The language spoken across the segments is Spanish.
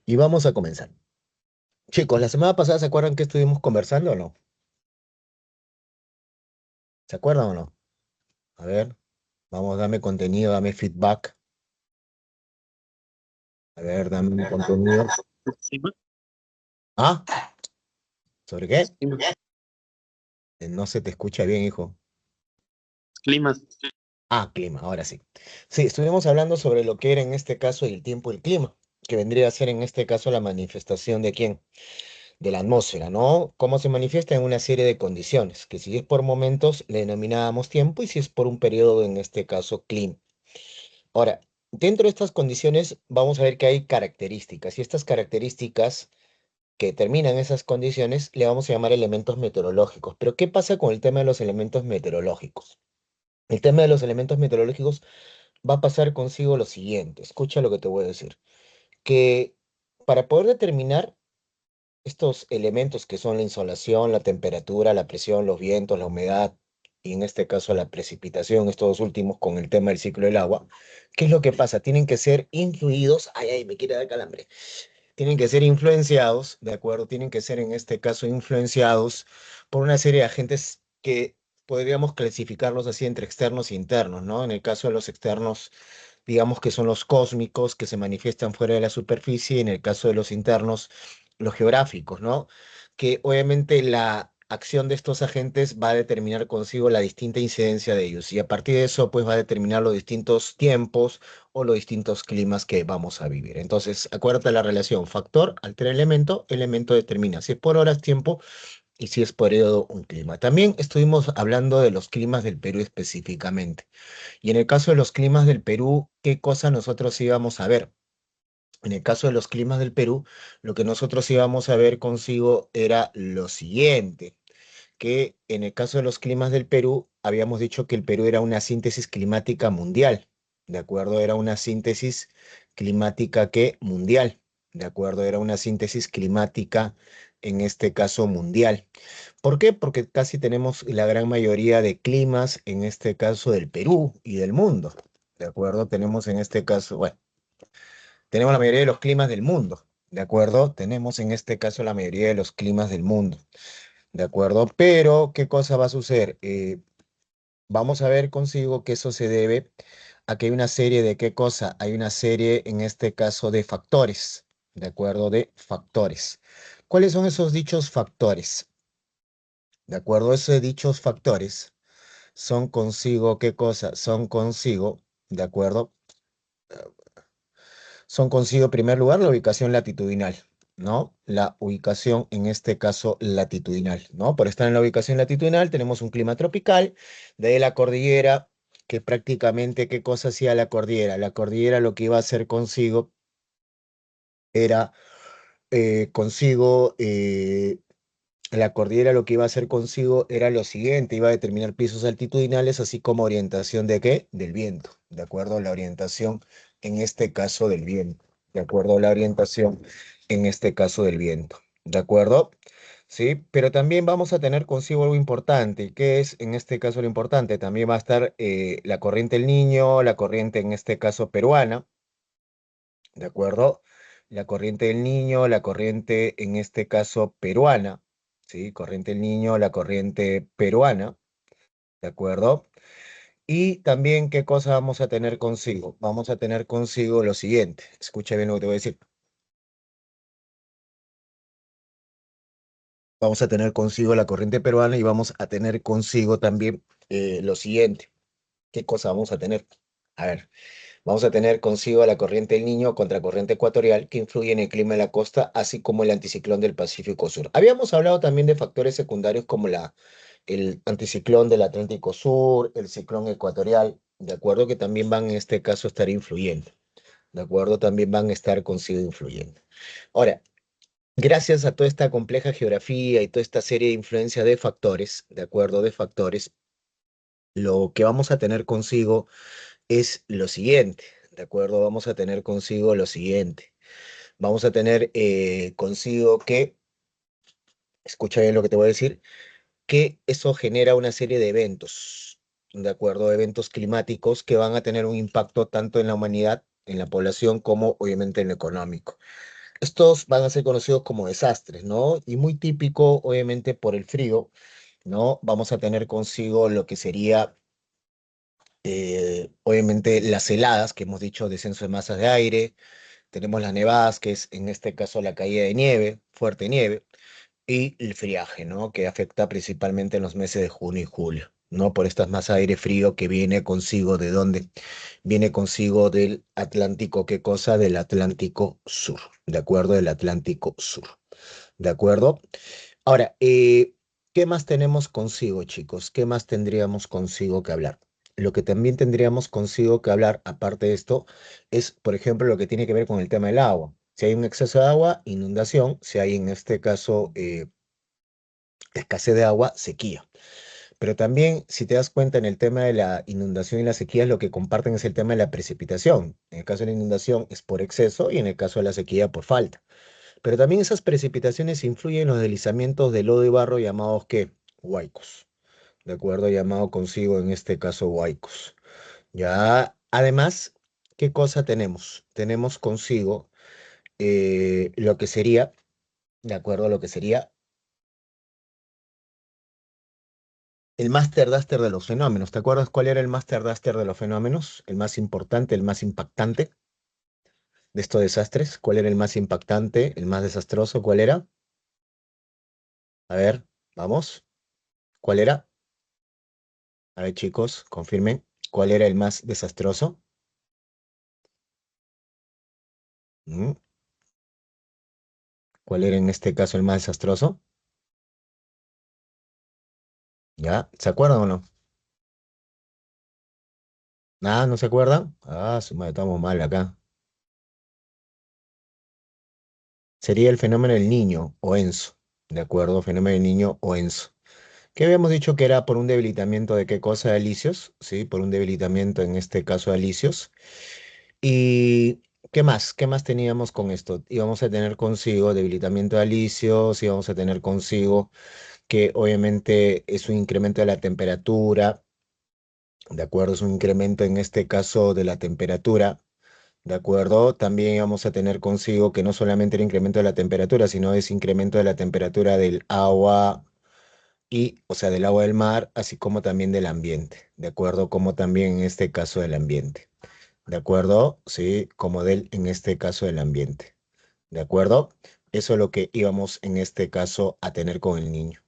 Y vamos a comenzar. Chicos, la semana pasada, ¿se acuerdan que estuvimos conversando o no? ¿Se acuerdan o no? A ver, vamos, dame contenido, dame feedback. A ver, dame contenido. Clima, ¿Ah? ¿Sobre qué? clima, No se te escucha bien, hijo. clima. Ah, clima, ahora sí. Sí, estuvimos hablando sobre lo que era en este caso el tiempo y el clima, que vendría a ser en este caso la manifestación de quién, de la atmósfera, ¿no? Cómo se manifiesta en una serie de condiciones, que si es por momentos le denominábamos tiempo y si es por un periodo, en este caso clima. Ahora, dentro de estas condiciones vamos a ver que hay características y estas características que determinan esas condiciones le vamos a llamar elementos meteorológicos. Pero ¿qué pasa con el tema de los elementos meteorológicos? El tema de los elementos meteorológicos va a pasar consigo lo siguiente. Escucha lo que te voy a decir. Que para poder determinar estos elementos que son la insolación, la temperatura, la presión, los vientos, la humedad y en este caso la precipitación, estos dos últimos con el tema del ciclo del agua, ¿qué es lo que pasa? Tienen que ser influidos, ay, ay, me quiere dar calambre, tienen que ser influenciados, ¿de acuerdo? Tienen que ser en este caso influenciados por una serie de agentes que podríamos clasificarlos así entre externos e internos, ¿no? En el caso de los externos, digamos que son los cósmicos que se manifiestan fuera de la superficie, en el caso de los internos, los geográficos, ¿no? Que obviamente la acción de estos agentes va a determinar consigo la distinta incidencia de ellos y a partir de eso pues va a determinar los distintos tiempos o los distintos climas que vamos a vivir. Entonces, acuérdate la relación factor altera elemento, elemento determina si es por horas, tiempo y si es periodo, un clima. También estuvimos hablando de los climas del Perú específicamente. Y en el caso de los climas del Perú, ¿qué cosa nosotros íbamos a ver? En el caso de los climas del Perú, lo que nosotros íbamos a ver consigo era lo siguiente, que en el caso de los climas del Perú, habíamos dicho que el Perú era una síntesis climática mundial, ¿de acuerdo? Era una síntesis climática que mundial, ¿de acuerdo? Era una síntesis climática en este caso mundial. ¿Por qué? Porque casi tenemos la gran mayoría de climas, en este caso del Perú y del mundo. ¿De acuerdo? Tenemos en este caso, bueno, tenemos la mayoría de los climas del mundo. ¿De acuerdo? Tenemos en este caso la mayoría de los climas del mundo. ¿De acuerdo? Pero, ¿qué cosa va a suceder? Vamos a ver consigo que eso se debe a que hay una serie de qué cosa. Hay una serie, en este caso, de factores. ¿De acuerdo? De factores. ¿Cuáles son esos dichos factores? ¿De acuerdo? Esos dichos factores son consigo, ¿qué cosa? Son consigo, ¿de acuerdo? Son consigo, en primer lugar, la ubicación latitudinal, ¿no? La ubicación, en este caso, latitudinal, ¿no? Por estar en la ubicación latitudinal, tenemos un clima tropical, de ahí la cordillera, que prácticamente, ¿qué cosa hacía la cordillera? La cordillera lo que iba a hacer consigo era, consigo, la cordillera lo que iba a hacer consigo era lo siguiente, iba a determinar pisos altitudinales, así como orientación de qué? Del viento, ¿de acuerdo? La orientación, en este caso, del viento, ¿de acuerdo? La orientación, en este caso, del viento, ¿de acuerdo? Sí, pero también vamos a tener consigo algo importante, que es, en este caso, lo importante, también va a estar la corriente del Niño, la corriente, en este caso, peruana, ¿de acuerdo? La corriente del Niño, la corriente en este caso peruana, ¿sí? Corriente del Niño, la corriente peruana, ¿de acuerdo? Y también, ¿qué cosa vamos a tener consigo? Vamos a tener consigo lo siguiente, escucha bien lo que te voy a decir. Vamos a tener consigo la corriente peruana y vamos a tener consigo también lo siguiente. ¿Qué cosa vamos a tener? A ver. Vamos a tener consigo la corriente del Niño contra corriente ecuatorial que influye en el clima de la costa, así como el anticiclón del Pacífico Sur. Habíamos hablado también de factores secundarios como el anticiclón del Atlántico Sur, el ciclón ecuatorial, de acuerdo que también van en este caso a estar influyendo, de acuerdo, también van a estar consigo influyendo. Ahora, gracias a toda esta compleja geografía y toda esta serie de influencia de factores, de acuerdo, de factores, lo que vamos a tener consigo es lo siguiente, ¿de acuerdo? Vamos a tener consigo lo siguiente. Vamos a tener consigo que, escucha bien lo que te voy a decir, que eso genera una serie de eventos, ¿de acuerdo? Eventos climáticos que van a tener un impacto tanto en la humanidad, en la población, como obviamente en lo económico. Estos van a ser conocidos como desastres, ¿no? Y muy típico, obviamente, por el frío, ¿no? Vamos a tener consigo lo que sería, obviamente, las heladas, que hemos dicho, descenso de masas de aire, tenemos las nevadas, que es en este caso la caída de nieve, fuerte nieve, y el friaje, ¿no? Que afecta principalmente en los meses de junio y julio, ¿no? Por estas masas de aire frío que viene consigo, ¿de dónde? Viene consigo del Atlántico, ¿qué cosa? Del Atlántico Sur, ¿de acuerdo? Del Atlántico Sur, ¿de acuerdo? Ahora, ¿qué más tenemos consigo, chicos? ¿Qué más tendríamos consigo que hablar? Lo que también tendríamos consigo que hablar, aparte de esto, es, por ejemplo, lo que tiene que ver con el tema del agua. Si hay un exceso de agua, inundación. Si hay, en este caso, escasez de agua, sequía. Pero también, si te das cuenta, en el tema de la inundación y la sequía, lo que comparten es el tema de la precipitación. En el caso de la inundación es por exceso y en el caso de la sequía por falta. Pero también esas precipitaciones influyen en los deslizamientos de lodo y barro llamados ¿qué? Huaicos. ¿De acuerdo? Llamado consigo en este caso huaicos. Ya, además, ¿qué cosa tenemos? Tenemos consigo lo que sería, ¿de acuerdo? Lo que sería el Master Duster de los fenómenos. ¿Te acuerdas cuál era el Master Duster de los fenómenos? El más importante, el más impactante de estos desastres. ¿Cuál era el más impactante, el más desastroso? ¿Cuál era? A ver, vamos. ¿Cuál era? A ver, chicos, confirmen. ¿Cuál era el más desastroso? ¿Mm? ¿Cuál era en este caso el más desastroso? ¿Ya? ¿Se acuerdan o no? Nada, ¿no se acuerdan? Ah, su madre, estamos mal acá. Sería el fenómeno del niño o ENSO. ¿De acuerdo? Fenómeno del niño o ENSO. Que habíamos dicho que era por un debilitamiento de qué cosa de alisios, ¿sí? Por un debilitamiento en este caso de alisios. ¿Y qué más? ¿Qué más teníamos con esto? Íbamos a tener consigo debilitamiento de alisios, íbamos a tener consigo que obviamente es un incremento de la temperatura, ¿de acuerdo? Es un incremento en este caso de la temperatura, ¿de acuerdo? También vamos a tener consigo que no solamente el incremento de la temperatura, sino es incremento de la temperatura del agua y, o sea, del agua del mar, así como también del ambiente, ¿de acuerdo? Como también en este caso del ambiente, ¿de acuerdo? Sí, como del, en este caso del ambiente, ¿de acuerdo? Eso es lo que íbamos en este caso a tener con el niño.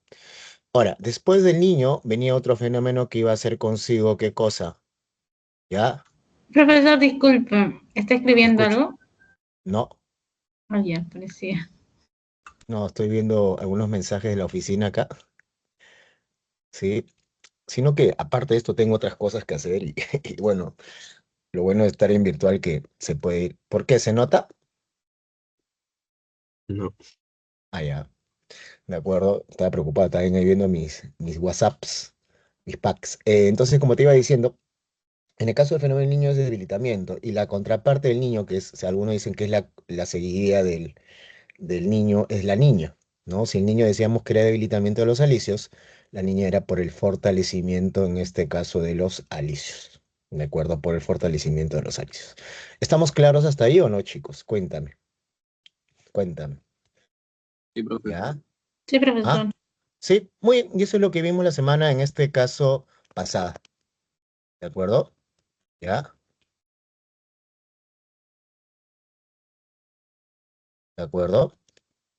Ahora, después del niño venía otro fenómeno que iba a ser consigo, ¿qué cosa? ¿Ya? Profesor, disculpe, ¿está Te escribiendo escucho. algo? No, Ah, ya, parecía. no, estoy viendo algunos mensajes de la oficina acá, ¿sí? Sino que aparte de esto tengo otras cosas que hacer y, y bueno, lo bueno de estar en virtual que se puede ir. ¿Por qué? ¿Se nota? No. Ah, ya, de acuerdo, estaba preocupado, también ahí viendo mis WhatsApps, mis packs. Entonces, como te iba diciendo, en el caso del fenómeno del niño es debilitamiento y la contraparte del niño, que es, o sea, algunos dicen que es la seguidilla del niño es la niña, ¿no? Si el niño decíamos que era debilitamiento de los alicios, la niña era por el fortalecimiento, en este caso, de los alicios, ¿de acuerdo? Por el fortalecimiento de los alicios. ¿Estamos claros hasta ahí o no, chicos? Cuéntame, cuéntame, Sí, profe. ¿ya? Sí, ¿Ah? profesor. Sí, muy bien, y eso es lo que vimos la semana, en este caso, pasada, ¿de acuerdo? ¿Ya? ¿De acuerdo?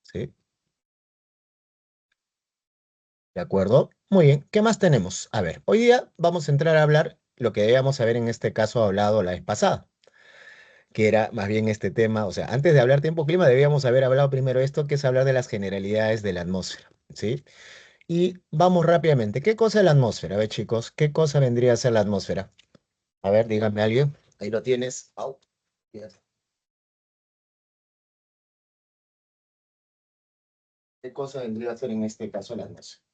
Sí, ¿de acuerdo? Muy bien, ¿qué más tenemos? A ver, hoy día vamos a entrar a hablar lo que debíamos haber en este caso hablado la vez pasada, que era más bien este tema, o sea, antes de hablar tiempo clima debíamos haber hablado primero esto, que es hablar de las generalidades de la atmósfera, ¿sí? Y vamos rápidamente, ¿qué cosa es la atmósfera? A ver, chicos, ¿qué cosa vendría a ser la atmósfera? A ver, díganme alguien, ahí lo tienes. Au, fíjate. ¿Qué cosa vendría a ser en este caso la atmósfera?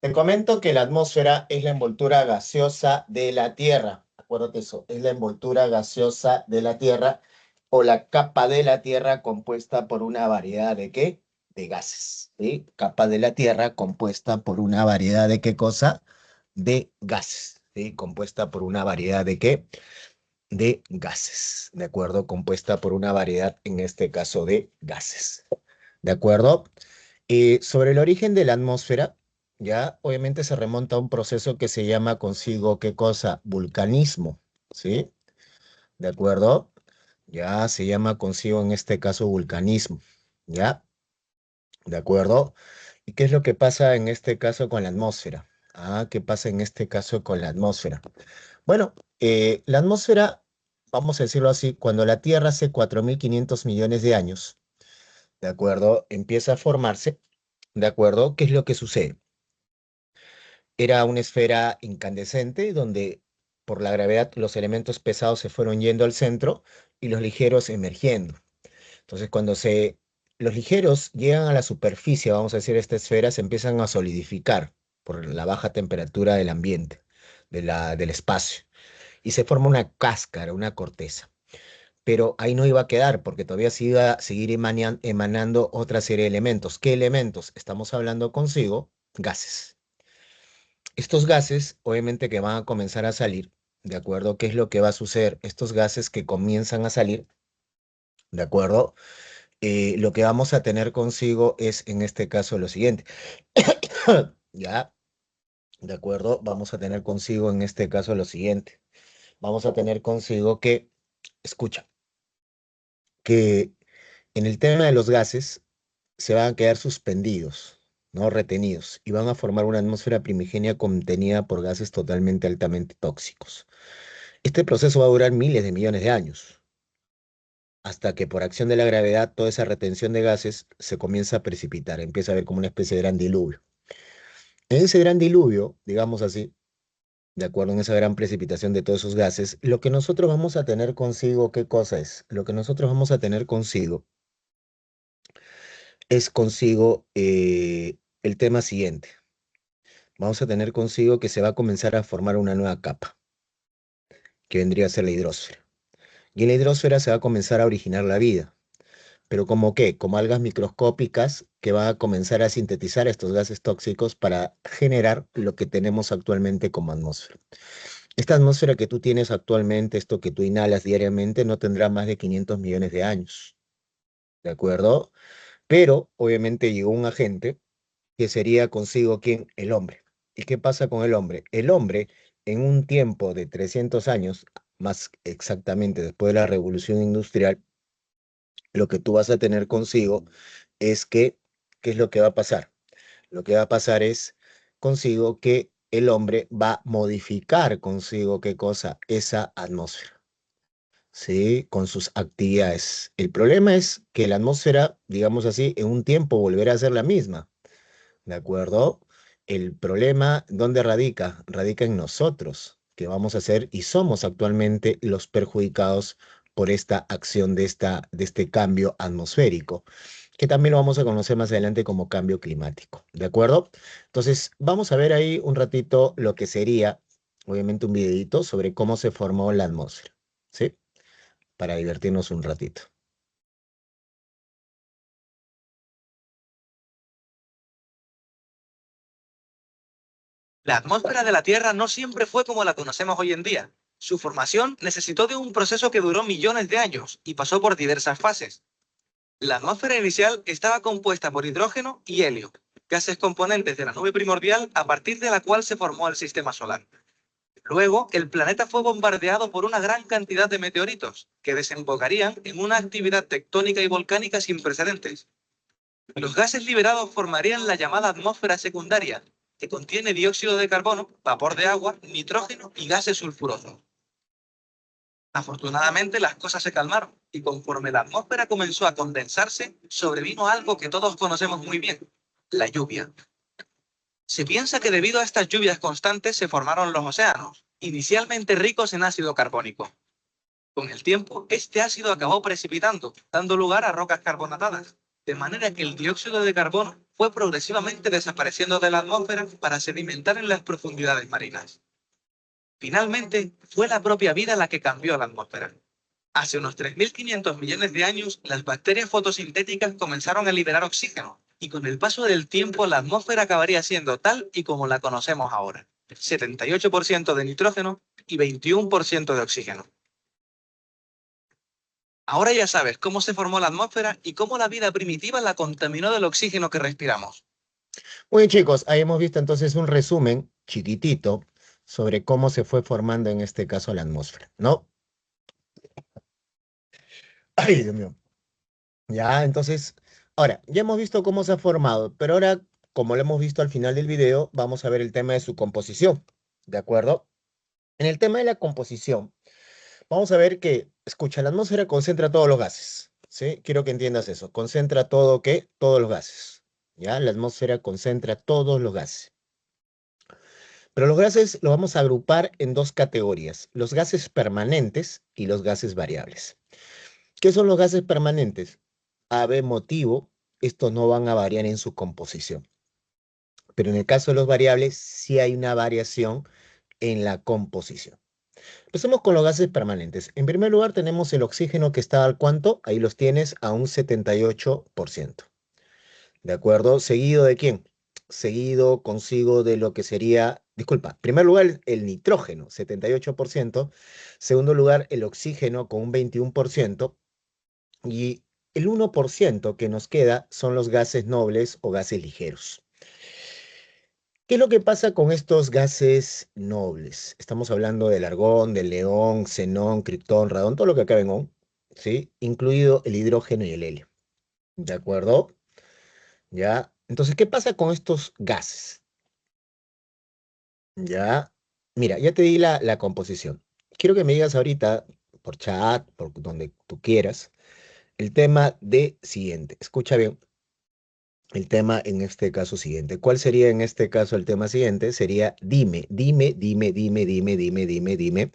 Te comento que la atmósfera es la envoltura gaseosa de la Tierra. Acuérdate eso, es la envoltura gaseosa de la Tierra o la capa de la Tierra compuesta por una variedad de ¿qué? De gases. ¿Sí? Capa de la Tierra compuesta por una variedad de ¿qué cosa? De gases. ¿Sí? Compuesta por una variedad de ¿qué? de gases, ¿de acuerdo? Compuesta por una variedad, en este caso, de gases, ¿de acuerdo? Sobre el origen de la atmósfera, ya obviamente se remonta a un proceso que se llama consigo, ¿qué cosa? Vulcanismo, ¿sí? ¿De acuerdo? Ya se llama consigo en este caso vulcanismo, ¿ya? ¿De acuerdo? ¿Y qué es lo que pasa en este caso con la atmósfera? Ah, ¿qué pasa en este caso con la atmósfera? Bueno, la atmósfera, vamos a decirlo así, cuando la Tierra hace 4.500 millones de años, ¿de acuerdo? Empieza a formarse, ¿de acuerdo? ¿Qué es lo que sucede? Era una esfera incandescente donde por la gravedad los elementos pesados se fueron yendo al centro y los ligeros emergiendo. Entonces, los ligeros llegan a la superficie, vamos a decir, esta esfera, se empiezan a solidificar por la baja temperatura del ambiente, del espacio, y se forma una cáscara, una corteza. Pero ahí no iba a quedar, porque todavía se iba a seguir emanando otra serie de elementos. ¿Qué elementos? Estamos hablando consigo, gases. Estos gases, obviamente que van a comenzar a salir, ¿de acuerdo? ¿Qué es lo que va a suceder? Estos gases que comienzan a salir, ¿de acuerdo? Lo que vamos a tener consigo es, en este caso, lo siguiente. ¿Ya? ¿De acuerdo? Vamos a tener consigo, en este caso, lo siguiente. Vamos a tener consigo que, escucha, que en el tema de los gases se van a quedar suspendidos, ¿no? Retenidos, y van a formar una atmósfera primigenia contenida por gases totalmente altamente tóxicos. Este proceso va a durar miles de millones de años, hasta que por acción de la gravedad toda esa retención de gases se comienza a precipitar, empieza a haber como una especie de gran diluvio. En ese gran diluvio, digamos así, de acuerdo en esa gran precipitación de todos esos gases, lo que nosotros vamos a tener consigo, ¿qué cosa es? Lo que nosotros vamos a tener consigo es consigo el tema siguiente. Vamos a tener consigo que se va a comenzar a formar una nueva capa, que vendría a ser la hidrosfera. Y en la hidrosfera se va a comenzar a originar la vida. ¿Pero como qué? Como algas microscópicas que van a comenzar a sintetizar estos gases tóxicos para generar lo que tenemos actualmente como atmósfera. Esta atmósfera que tú tienes actualmente, esto que tú inhalas diariamente, no tendrá más de 500 millones de años, ¿de acuerdo? Pero obviamente llegó un agente que sería consigo quién, el hombre. ¿Y qué pasa con el hombre? El hombre, en un tiempo de 300 años, más exactamente después de la revolución industrial, lo que tú vas a tener consigo es que, ¿qué es lo que va a pasar? Lo que va a pasar es consigo que el hombre va a modificar consigo, ¿qué cosa? Esa atmósfera, ¿sí? Con sus actividades. El problema es que la atmósfera, digamos así, en un tiempo volverá a ser la misma, ¿de acuerdo? El problema, ¿dónde radica? Radica en nosotros, que vamos a ser y somos actualmente los perjudicados por esta acción de este cambio atmosférico, que también lo vamos a conocer más adelante como cambio climático, ¿de acuerdo? Entonces, vamos a ver ahí un ratito lo que sería, obviamente, un videito sobre cómo se formó la atmósfera, ¿sí? Para divertirnos un ratito. La atmósfera de la Tierra no siempre fue como la conocemos hoy en día. Su formación necesitó de un proceso que duró millones de años y pasó por diversas fases. La atmósfera inicial estaba compuesta por hidrógeno y helio, gases componentes de la nube primordial a partir de la cual se formó el sistema solar. Luego, el planeta fue bombardeado por una gran cantidad de meteoritos, que desembocarían en una actividad tectónica y volcánica sin precedentes. Los gases liberados formarían la llamada atmósfera secundaria, que contiene dióxido de carbono, vapor de agua, nitrógeno y gases sulfurosos. Afortunadamente, las cosas se calmaron y conforme la atmósfera comenzó a condensarse, sobrevino algo que todos conocemos muy bien, la lluvia. Se piensa que debido a estas lluvias constantes se formaron los océanos, inicialmente ricos en ácido carbónico. Con el tiempo, este ácido acabó precipitando, dando lugar a rocas carbonatadas, de manera que el dióxido de carbono fue progresivamente desapareciendo de la atmósfera para sedimentar en las profundidades marinas. Finalmente, fue la propia vida la que cambió la atmósfera. Hace unos 3.500 millones de años, las bacterias fotosintéticas comenzaron a liberar oxígeno, y con el paso del tiempo la atmósfera acabaría siendo tal y como la conocemos ahora: 78% de nitrógeno y 21% de oxígeno. Ahora ya sabes cómo se formó la atmósfera y cómo la vida primitiva la contaminó del oxígeno que respiramos. Muy bien, chicos, ahí hemos visto entonces un resumen chiquitito sobre cómo se fue formando en este caso la atmósfera, ¿no? Ay, Dios mío. Ya, entonces, ahora, ya hemos visto cómo se ha formado, pero ahora, como lo hemos visto al final del video, vamos a ver el tema de su composición, ¿de acuerdo? En el tema de la composición, vamos a ver que, escucha, la atmósfera concentra todos los gases, ¿sí? Quiero que entiendas eso, concentra todo, ¿qué? Todos los gases, ¿ya? La atmósfera concentra todos los gases. Pero los gases los vamos a agrupar en dos categorías, los gases permanentes y los gases variables. ¿Qué son los gases permanentes? A motivo, estos no van a variar en su composición. Pero en el caso de los variables, sí hay una variación en la composición. Empecemos con los gases permanentes. En primer lugar, tenemos el oxígeno que está al cuánto, ahí los tienes a un 78%. ¿De acuerdo? ¿Seguido de quién? Seguido consigo de lo que sería, disculpa, en primer lugar el nitrógeno, 78%. Segundo lugar, el oxígeno con un 21%. Y el 1% que nos queda son los gases nobles o gases ligeros. ¿Qué es lo que pasa con estos gases nobles? Estamos hablando del argón, del neón, xenón, criptón, radón, todo lo que acabe en on, ¿sí? Incluido el hidrógeno y el helio. ¿De acuerdo? ¿Ya? Entonces, ¿qué pasa con estos gases? ¿Ya? Mira, ya te di la composición. Quiero que me digas ahorita, por chat, por donde tú quieras, el tema de siguiente. Escucha bien. El tema en este caso siguiente. ¿Cuál sería en este caso el tema siguiente? Sería dime, dime, dime, dime, dime, dime, dime, dime.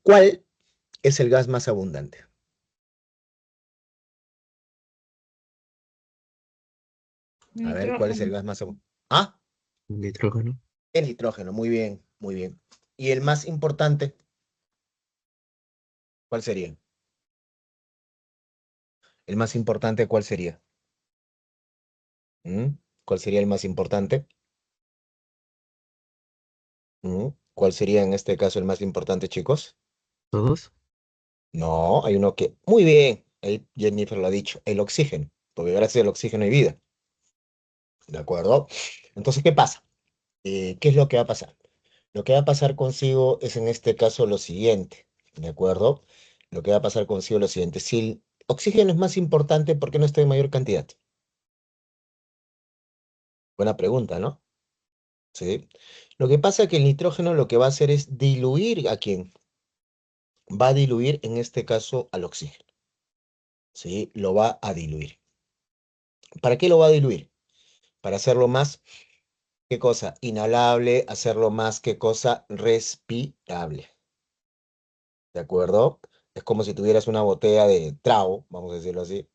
¿Cuál es el gas más abundante? A ver, ¿cuál es el Nitrógeno. gas más abundante? Ah, Nitrógeno. el nitrógeno. Muy bien, muy bien. ¿Y el más importante? ¿Cuál sería? ¿El más importante cuál sería? ¿Mm? ¿Cuál sería el más importante? ¿Cuál sería en este caso el más importante, chicos? ¿Todos? No, hay uno que... Muy bien, ahí Jennifer lo ha dicho, el oxígeno, porque gracias al oxígeno hay vida. ¿De acuerdo? Entonces, ¿qué pasa? ¿Qué es lo que va a pasar? Lo que va a pasar consigo es en este caso lo siguiente, ¿de acuerdo? Lo que va a pasar consigo es lo siguiente. Si el oxígeno es más importante, ¿por qué no está en mayor cantidad? Buena pregunta, ¿no? Sí. Lo que pasa es que el nitrógeno lo que va a hacer es diluir a quién. Va a diluir en este caso al oxígeno. ¿Sí? Lo va a diluir. ¿Para qué lo va a diluir? Para hacerlo más, ¿qué cosa? Inhalable, hacerlo más, ¿qué cosa? Respirable. ¿De acuerdo? Es como si tuvieras una botella de trago, vamos a decirlo así,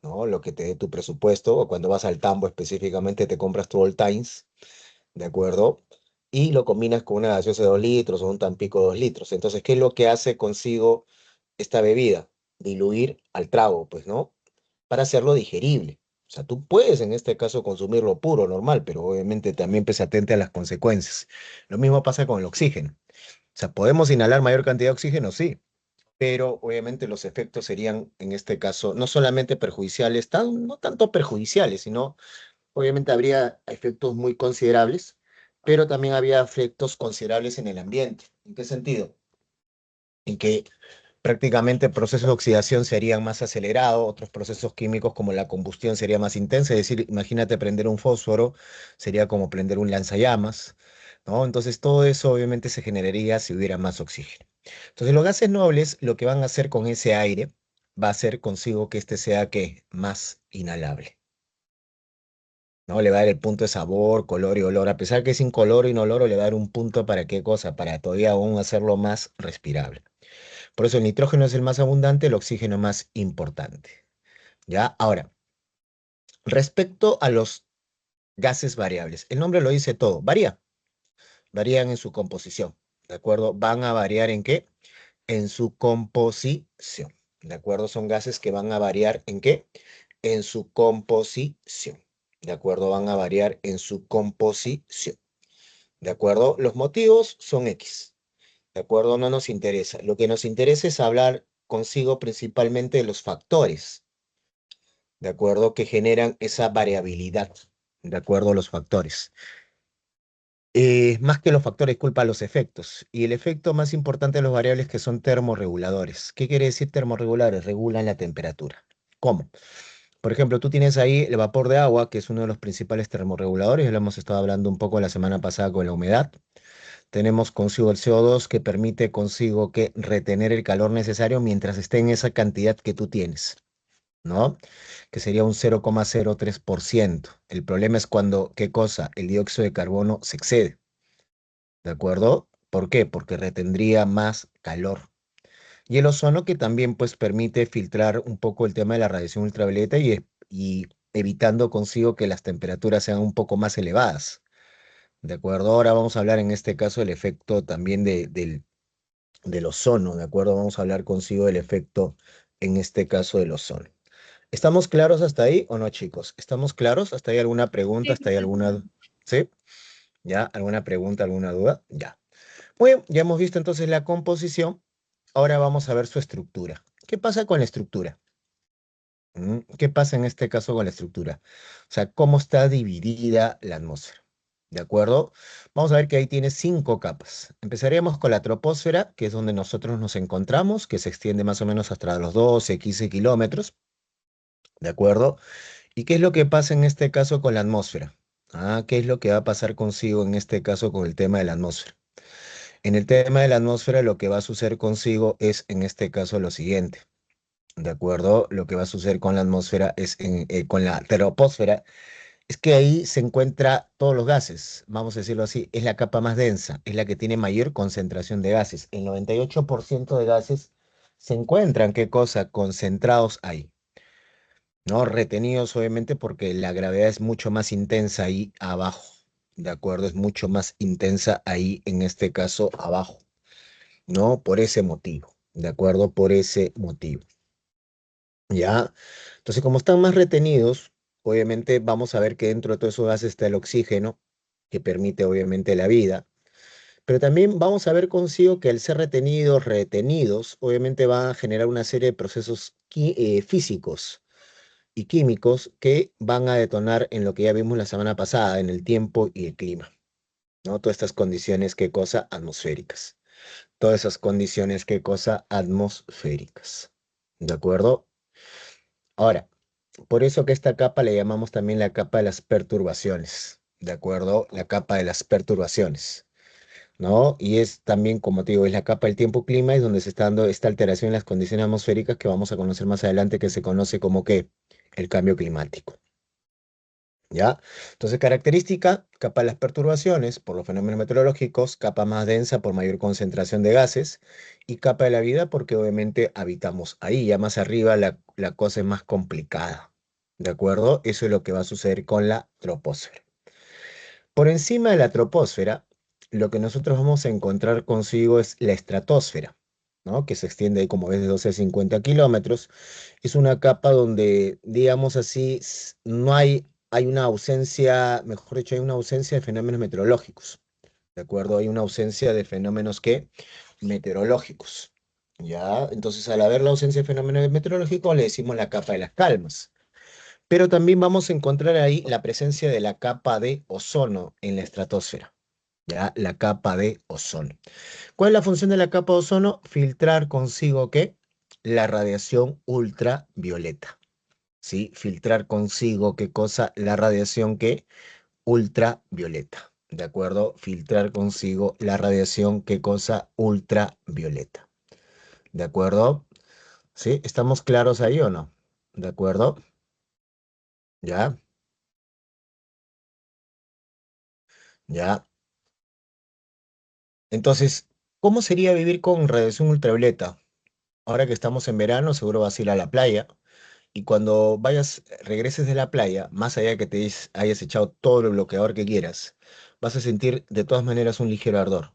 ¿no? Lo que te dé tu presupuesto, o cuando vas al tambo específicamente te compras tu Old Times, ¿de acuerdo? Y lo combinas con una gaseosa de 2 litros o un Tampico de 2 litros. Entonces, ¿qué es lo que hace consigo esta bebida? Diluir al trago, pues, ¿no? Para hacerlo digerible. O sea, tú puedes en este caso consumirlo puro, normal, pero obviamente también pues atente a las consecuencias. Lo mismo pasa con el oxígeno. O sea, ¿podemos inhalar mayor cantidad de oxígeno? Sí, pero obviamente los efectos serían, en este caso, no solamente perjudiciales, no tanto perjudiciales, sino obviamente habría efectos muy considerables, pero también había efectos considerables en el ambiente. ¿En qué sentido? En que prácticamente procesos de oxidación serían más acelerados, otros procesos químicos como la combustión sería más intensa, es decir, imagínate prender un fósforo, sería como prender un lanzallamas, ¿no? Entonces todo eso obviamente se generaría si hubiera más oxígeno. Entonces los gases nobles lo que van a hacer con ese aire va a hacer consigo que este sea ¿qué? Más inhalable, ¿no? Le va a dar el punto de sabor, color y olor, a pesar que es incoloro y inoloro, le va a dar un punto para qué cosa, para todavía aún hacerlo más respirable. Por eso el nitrógeno es el más abundante, el oxígeno más importante. ¿Ya? Ahora, respecto a los gases variables, el nombre lo dice todo, varían en su composición, ¿de acuerdo? ¿Van a variar en qué? En su composición, ¿de acuerdo? Son gases que van a variar en qué? En su composición, ¿de acuerdo? Van a variar en su composición, ¿de acuerdo? Los motivos son X. ¿De acuerdo? No nos interesa. Lo que nos interesa es hablar consigo principalmente de los factores, ¿de acuerdo? Que generan esa variabilidad, ¿de acuerdo? Los factores. Más que los factores, culpa a los efectos. Y el efecto más importante de los variables que son termorreguladores. ¿Qué quiere decir termorreguladores? Regulan la temperatura. ¿Cómo? Por ejemplo, tú tienes ahí el vapor de agua, que es uno de los principales termorreguladores, ya lo hemos estado hablando un poco la semana pasada con la humedad. Tenemos consigo el CO2 que permite consigo que retener el calor necesario mientras esté en esa cantidad que tú tienes, ¿no? Que sería un 0,03%. El problema es cuando, ¿qué cosa? El dióxido de carbono se excede, ¿de acuerdo? ¿Por qué? Porque retendría más calor. Y el ozono que también pues permite filtrar un poco el tema de la radiación ultravioleta y evitando consigo que las temperaturas sean un poco más elevadas. ¿De acuerdo? Ahora vamos a hablar en este caso del efecto también del ozono, ¿de acuerdo? Vamos a hablar consigo del efecto en este caso del ozono. ¿Estamos claros hasta ahí o no, chicos? ¿Estamos claros? ¿Hasta ahí alguna pregunta? Sí, ¿Hasta ahí alguna... ¿Sí? ¿Ya? ¿Alguna pregunta, alguna duda? Ya. Muy bien, ya hemos visto entonces la composición. Ahora vamos a ver su estructura. ¿Qué pasa con la estructura? ¿Qué pasa en este caso con la estructura? O sea, ¿cómo está dividida la atmósfera? ¿De acuerdo? Vamos a ver que ahí tiene 5 capas. Empezaríamos con la troposfera, que es donde nosotros nos encontramos, que se extiende más o menos hasta los 12, 15 kilómetros. ¿De acuerdo? ¿Y qué es lo que pasa en este caso con la atmósfera? ¿Qué es lo que va a pasar consigo en este caso con el tema de la atmósfera? En el tema de la atmósfera lo que va a suceder consigo es en este caso lo siguiente. ¿De acuerdo? Lo que va a suceder con la atmósfera es con la troposfera es que ahí se encuentra todos los gases, vamos a decirlo así, es la capa más densa, es la que tiene mayor concentración de gases. El 98% de gases se encuentran, ¿qué cosa? Concentrados ahí, ¿no? Retenidos obviamente porque la gravedad es mucho más intensa ahí abajo, ¿de acuerdo? Es mucho más intensa ahí, en este caso, abajo, ¿no? Por ese motivo, ¿de acuerdo? Por ese motivo. ¿Ya? Entonces, como están más retenidos, obviamente vamos a ver que dentro de todos esos gases está el oxígeno, que permite obviamente la vida, pero también vamos a ver consigo que al ser retenidos, obviamente va a generar una serie de procesos físicos y químicos que van a detonar en lo que ya vimos la semana pasada, en el tiempo y el clima, ¿no? Todas estas condiciones, ¿qué cosa? Atmosféricas. Todas esas condiciones, ¿qué cosa? Atmosféricas. ¿De acuerdo? Ahora, por eso que esta capa le llamamos también la capa de las perturbaciones, ¿de acuerdo? La capa de las perturbaciones, ¿no? Y es también, como te digo, es la capa del tiempo-clima, es donde se está dando esta alteración en las condiciones atmosféricas que vamos a conocer más adelante, que se conoce como que el cambio climático, ¿ya? Entonces, característica, capa de las perturbaciones por los fenómenos meteorológicos, capa más densa por mayor concentración de gases, y capa de la vida porque obviamente habitamos ahí, ya más arriba la cosa es más complicada, ¿de acuerdo? Eso es lo que va a suceder con la troposfera. Por encima de la troposfera, lo que nosotros vamos a encontrar consigo es la estratosfera, ¿no? Que se extiende ahí, como ves, de 12 a 50 kilómetros. Es una capa donde, digamos así, no hay una ausencia, mejor dicho, hay una ausencia de fenómenos meteorológicos, ¿de acuerdo? Hay una ausencia de fenómenos que meteorológicos, ¿ya? Entonces, al haber la ausencia de fenómenos meteorológicos, le decimos la capa de las calmas. Pero también vamos a encontrar ahí la presencia de la capa de ozono en la estratosfera, ¿ya? La capa de ozono. ¿Cuál es la función de la capa de ozono? Filtrar consigo, ¿qué? La radiación ultravioleta, ¿sí? Filtrar consigo, ¿qué cosa? La radiación, ¿qué? Ultravioleta, ¿de acuerdo? Filtrar consigo la radiación, ¿qué cosa? Ultravioleta, ¿de acuerdo? ¿Sí? ¿Estamos claros ahí o no? ¿De acuerdo? ¿Ya? ¿Ya? Entonces, ¿cómo sería vivir con radiación ultravioleta? Ahora que estamos en verano, seguro vas a ir a la playa y cuando vayas, regreses de la playa, más allá de que hayas echado todo el bloqueador que quieras, vas a sentir de todas maneras un ligero ardor.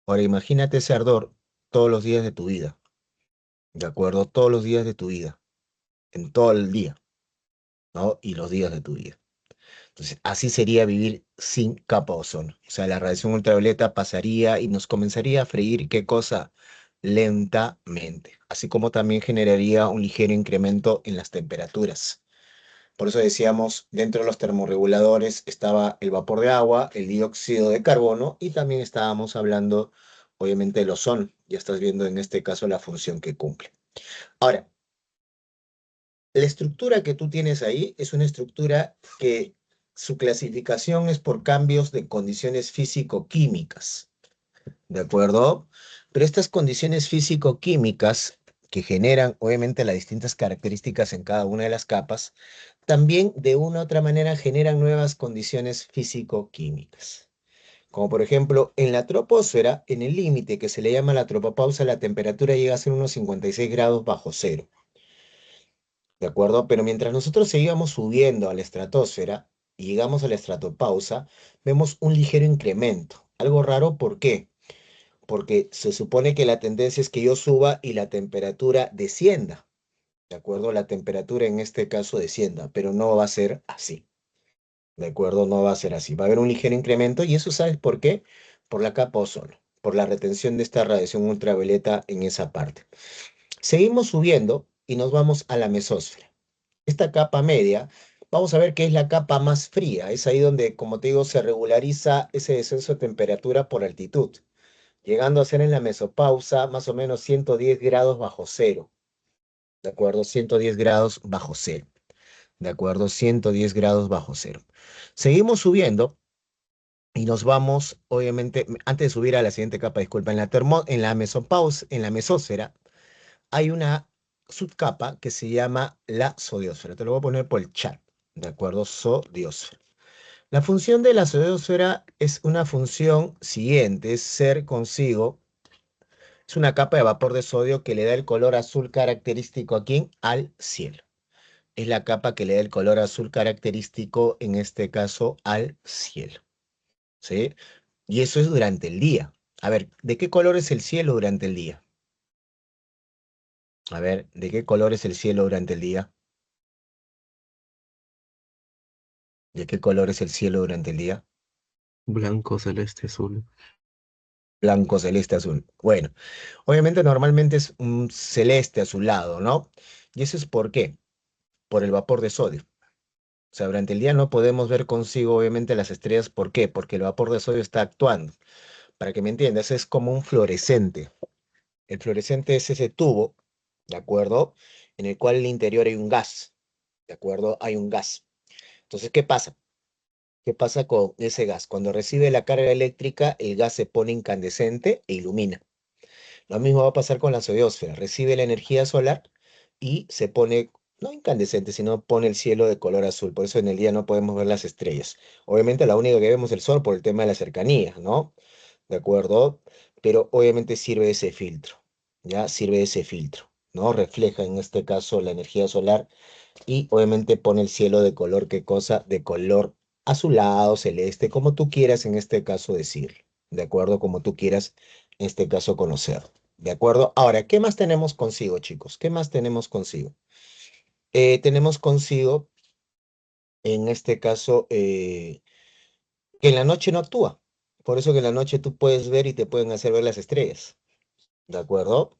Ahora imagínate ese ardor todos los días de tu vida, ¿de acuerdo? Todos los días de tu vida, en todo el día, ¿no? Y los días de tu vida. Entonces, así sería vivir sin capa de ozono. O sea, la radiación ultravioleta pasaría y nos comenzaría a freír, ¿qué cosa? Lentamente. Así como también generaría un ligero incremento en las temperaturas. Por eso decíamos, dentro de los termorreguladores estaba el vapor de agua, el dióxido de carbono y también estábamos hablando, obviamente, del ozono. Ya estás viendo en este caso la función que cumple. Ahora, la estructura que tú tienes ahí es una estructura que su clasificación es por cambios de condiciones físico-químicas, ¿de acuerdo? Pero estas condiciones físico-químicas que generan obviamente las distintas características en cada una de las capas, también de una u otra manera generan nuevas condiciones físico-químicas. Como por ejemplo, en la troposfera, en el límite que se le llama la tropopausa, la temperatura llega a ser unos 56 grados bajo cero. ¿De acuerdo? Pero mientras nosotros seguíamos subiendo a la estratosfera y llegamos a la estratopausa, vemos un ligero incremento. Algo raro, ¿por qué? Porque se supone que la tendencia es que yo suba y la temperatura descienda. ¿De acuerdo? La temperatura en este caso descienda, pero no va a ser así. ¿De acuerdo? No va a ser así. Va a haber un ligero incremento y eso, ¿sabes por qué? Por la capa ozono, por la retención de esta radiación ultravioleta en esa parte. Seguimos subiendo y nos vamos a la mesósfera. Esta capa media, vamos a ver que es la capa más fría. Es ahí donde, como te digo, se regulariza ese descenso de temperatura por altitud, llegando a ser en la mesopausa más o menos 110 grados bajo cero. ¿De acuerdo? 110 grados bajo cero. ¿De acuerdo? 110 grados bajo cero. Seguimos subiendo y nos vamos, obviamente, antes de subir a la siguiente capa, disculpa, en la mesopausa, en la mesósfera, hay una subcapa que se llama la zodiosfera. Te lo voy a poner por el chat, ¿de acuerdo? Zodiosfera. La función de la zodiosfera es una función siguiente, es ser consigo, es una capa de vapor de sodio que le da el color azul característico aquí al cielo. Es la capa que le da el color azul característico, en este caso, al cielo, ¿sí? Y eso es durante el día. A ver, ¿de qué color es el cielo durante el día? A ver, ¿de qué color es el cielo durante el día? ¿De qué color es el cielo durante el día? Blanco, celeste, azul. Blanco, celeste, azul. Bueno, obviamente normalmente es un celeste azulado, ¿no? ¿Y eso es por qué? Por el vapor de sodio. O sea, durante el día no podemos ver consigo, obviamente, las estrellas. ¿Por qué? Porque el vapor de sodio está actuando. Para que me entiendas, es como un fluorescente. El fluorescente es ese tubo, ¿de acuerdo? En el cual en el interior hay un gas, ¿de acuerdo? Hay un gas. Entonces, ¿qué pasa? ¿Qué pasa con ese gas? Cuando recibe la carga eléctrica, el gas se pone incandescente e ilumina. Lo mismo va a pasar con la zodiosfera. Recibe la energía solar y se pone, no incandescente, sino pone el cielo de color azul. Por eso en el día no podemos ver las estrellas. Obviamente la única que vemos es el sol por el tema de la cercanía, ¿no? ¿De acuerdo? Pero obviamente sirve ese filtro, ¿ya? Sirve ese filtro, ¿no? Refleja en este caso la energía solar y obviamente pone el cielo de color, ¿qué cosa? De color azulado, celeste, como tú quieras en este caso decirlo, ¿de acuerdo? Como tú quieras en este caso conocerlo, ¿de acuerdo? Ahora, ¿qué más tenemos consigo, chicos? ¿Qué más tenemos consigo? Tenemos consigo, en este caso, que en la noche no actúa. Por eso que en la noche tú puedes ver y te pueden hacer ver las estrellas, ¿de acuerdo?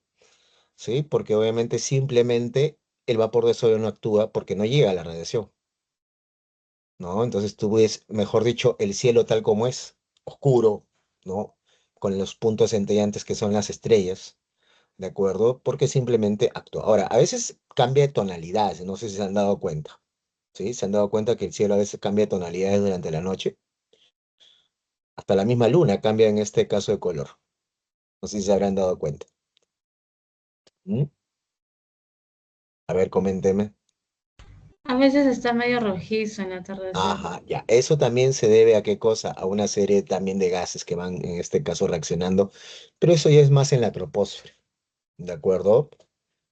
Sí, porque obviamente simplemente el vapor de sodio no actúa porque no llega a la radiación. ¿No? Entonces tú ves, mejor dicho, el cielo tal como es, oscuro, ¿no? Con los puntos centellantes que son las estrellas, ¿de acuerdo? Porque simplemente actúa. Ahora, a veces cambia de tonalidades, no sé si se han dado cuenta, ¿sí? Se han dado cuenta que el cielo a veces cambia de tonalidades durante la noche. Hasta la misma luna cambia en este caso de color. No sé si se habrán dado cuenta. ¿Mm? A ver, coménteme. A veces está medio rojizo en el atardecer. Ajá, ya. Eso también se debe a qué cosa, a una serie también de gases que van en este caso reaccionando, pero eso ya es más en la troposfera. ¿De acuerdo?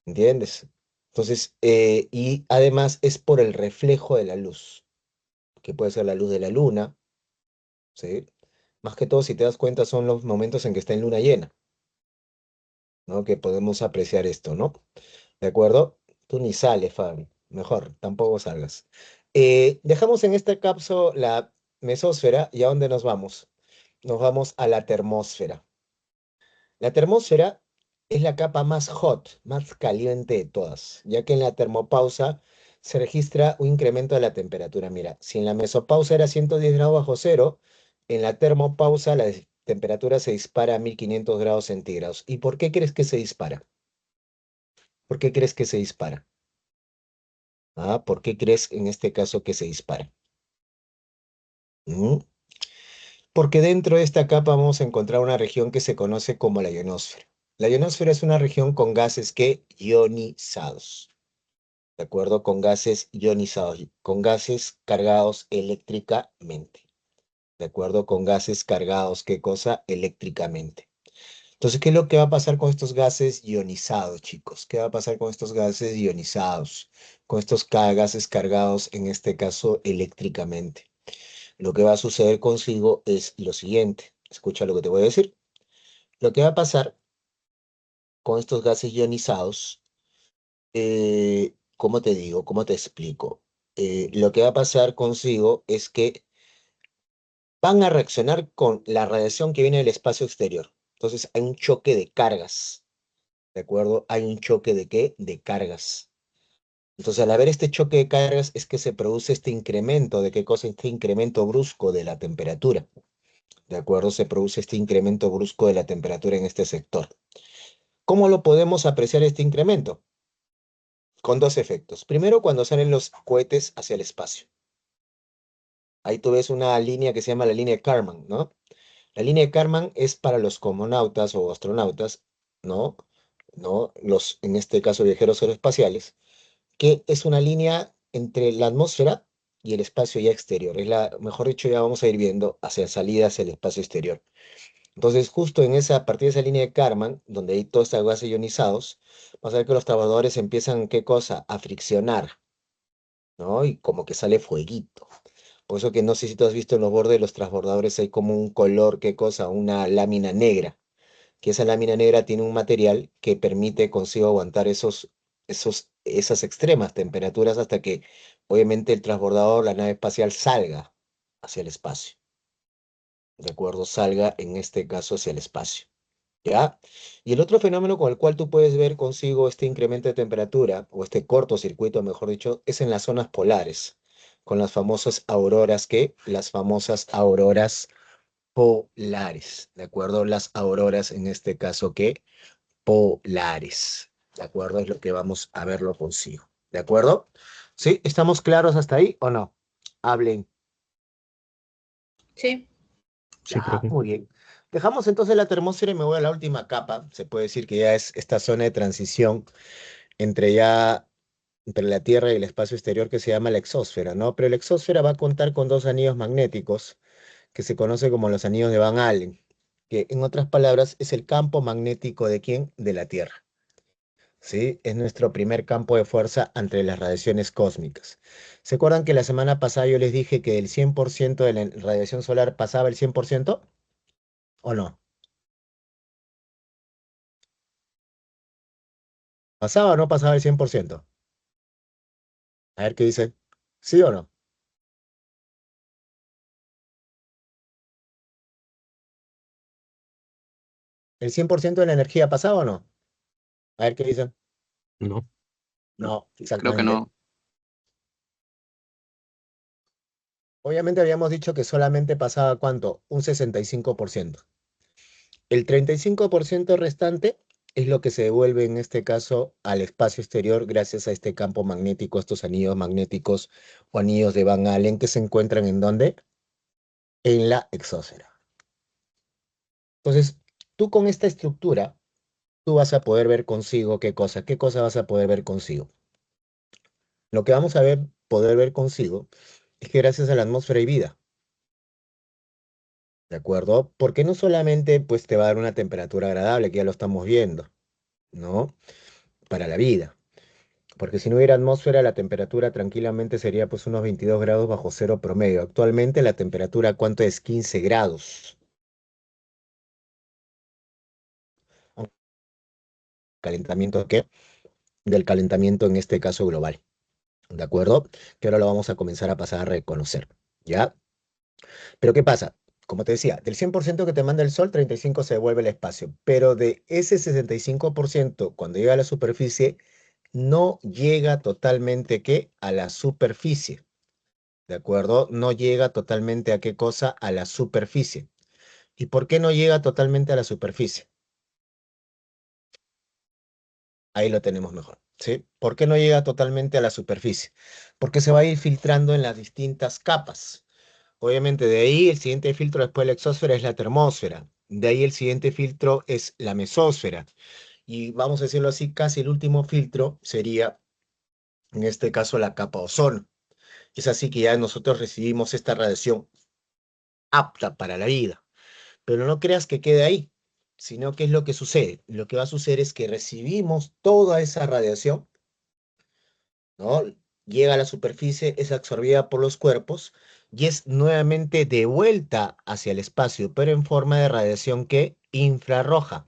¿Entiendes? Entonces, y además es por el reflejo de la luz, que puede ser la luz de la luna, ¿sí? Más que todo, si te das cuenta, son los momentos en que está en luna llena, ¿no? Que podemos apreciar esto, ¿no? ¿De acuerdo? Tú ni sales, Fabi. Mejor, tampoco salgas. Dejamos en este caso la mesósfera y ¿a dónde nos vamos? Nos vamos a la termósfera. La termósfera es la capa más hot, más caliente de todas, ya que en la termopausa se registra un incremento de la temperatura. Mira, si en la mesopausa era 110 grados bajo cero, en la termopausa la temperatura se dispara a 1500 grados centígrados. ¿Y por qué crees que se dispara? ¿Por qué crees que se dispara? Ah, ¿por qué crees en este caso que se dispara? ¿Mm? Porque dentro de esta capa vamos a encontrar una región que se conoce como la ionosfera. La ionosfera es una región con gases que ionizados, ¿de acuerdo? Con gases ionizados, con gases cargados eléctricamente, ¿de acuerdo? Con gases cargados, ¿qué cosa? Eléctricamente. Entonces, ¿qué es lo que va a pasar con estos gases ionizados, chicos? ¿Qué va a pasar con estos gases ionizados? Con estos gases cargados, en este caso, eléctricamente. Lo que va a suceder consigo es lo siguiente. Escucha lo que te voy a decir. Lo que va a pasar con estos gases ionizados, ¿cómo te digo? ¿Cómo te explico? Lo que va a pasar consigo es que van a reaccionar con la radiación que viene del espacio exterior. Entonces hay un choque de cargas, ¿de acuerdo? Hay un choque de qué? De cargas. Entonces al haber este choque de cargas es que se produce este incremento, ¿de qué cosa? Este incremento brusco de la temperatura. ¿De acuerdo? Se produce este incremento brusco de la temperatura en este sector. ¿Cómo lo podemos apreciar este incremento? Con dos efectos. Primero, cuando salen los cohetes hacia el espacio. Ahí tú ves una línea que se llama la línea de Kármán, ¿no? La línea de Kármán es para los cosmonautas o astronautas, ¿no? ¿No? Los, en este caso, viajeros aeroespaciales, que es una línea entre la atmósfera y el espacio ya exterior. Es la, mejor dicho, ya vamos a ir viendo hacia salida hacia el espacio exterior. Entonces, justo en esa, a partir de esa línea de Kármán, donde hay todos estos gases ionizados, vas a ver que los trabajadores empiezan, ¿qué cosa? A friccionar, ¿no? Y como que sale fueguito. Por eso que no sé si tú has visto en los bordes de los transbordadores hay como un color, ¿qué cosa? Una lámina negra. Que esa lámina negra tiene un material que permite consigo aguantar esas extremas temperaturas hasta que, obviamente, el transbordador, la nave espacial, salga hacia el espacio. ¿De acuerdo? Salga, en este caso, hacia el espacio. ¿Ya? Y el otro fenómeno con el cual tú puedes ver consigo este incremento de temperatura, o este cortocircuito, mejor dicho, es en las zonas polares, con las famosas auroras, ¿qué? Las famosas auroras polares, ¿de acuerdo? Las auroras, en este caso, ¿qué? Polares, ¿de acuerdo? Es lo que vamos a verlo consigo, ¿de acuerdo? ¿Sí? ¿Estamos claros hasta ahí o no? Hablen. Sí, Sí, Ya, profe. muy bien. Dejamos entonces la termósfera y me voy a la última capa. Se puede decir que ya es esta zona de transición entre ya entre la Tierra y el espacio exterior que se llama la exósfera, ¿no? Pero la exósfera va a contar con dos anillos magnéticos que se conoce como los anillos de Van Allen, que en otras palabras es el campo magnético de ¿quién? De la Tierra. ¿Sí? Es nuestro primer campo de fuerza ante las radiaciones cósmicas. ¿Se acuerdan que la semana pasada yo les dije que el 100% de la radiación solar pasaba el 100%? ¿O no? ¿Pasaba o no pasaba el 100%? A ver qué dice. ¿Sí o no? ¿El 100% de la energía pasaba o no? A ver qué dicen. No. No, Creo que exactamente. no. Obviamente habíamos dicho que solamente pasaba ¿cuánto? Un 65%. El 35% restante es lo que se devuelve en este caso al espacio exterior gracias a este campo magnético, estos anillos magnéticos o anillos de Van Allen que se encuentran ¿en dónde? En la exósfera. Entonces, tú con esta estructura, tú vas a poder ver consigo qué cosa vas a poder ver consigo. Lo que vamos a ver, poder ver consigo es que gracias a la atmósfera hay vida, ¿de acuerdo? Porque no solamente pues te va a dar una temperatura agradable, que ya lo estamos viendo, ¿no? Para la vida. Porque si no hubiera atmósfera, la temperatura tranquilamente sería pues unos 22 grados bajo cero promedio. Actualmente la temperatura, ¿cuánto es? 15 grados. Un ¿calentamiento qué? Del calentamiento en este caso global. ¿De acuerdo? Que ahora lo vamos a comenzar a pasar a reconocer, ¿ya? Pero ¿qué pasa? Como te decía, del 100% que te manda el sol, 35 se devuelve el espacio, pero de ese 65% cuando llega a la superficie, no llega totalmente, ¿qué? A la superficie, ¿de acuerdo? No llega totalmente a qué cosa, a la superficie. ¿Y por qué no llega totalmente a la superficie? Ahí lo tenemos mejor, ¿sí? ¿Por qué no llega totalmente a la superficie? Porque se va a ir filtrando en las distintas capas. Obviamente, de ahí el siguiente filtro después de la exósfera es la termósfera. De ahí el siguiente filtro es la mesósfera. Y vamos a decirlo así, casi el último filtro sería, en este caso, la capa ozono. Es así que ya nosotros recibimos esta radiación apta para la vida. Pero no creas que quede ahí, sino que es lo que sucede. Lo que va a suceder es que recibimos toda esa radiación, ¿no? Llega a la superficie, es absorbida por los cuerpos y es nuevamente devuelta hacia el espacio, pero en forma de radiación que infrarroja.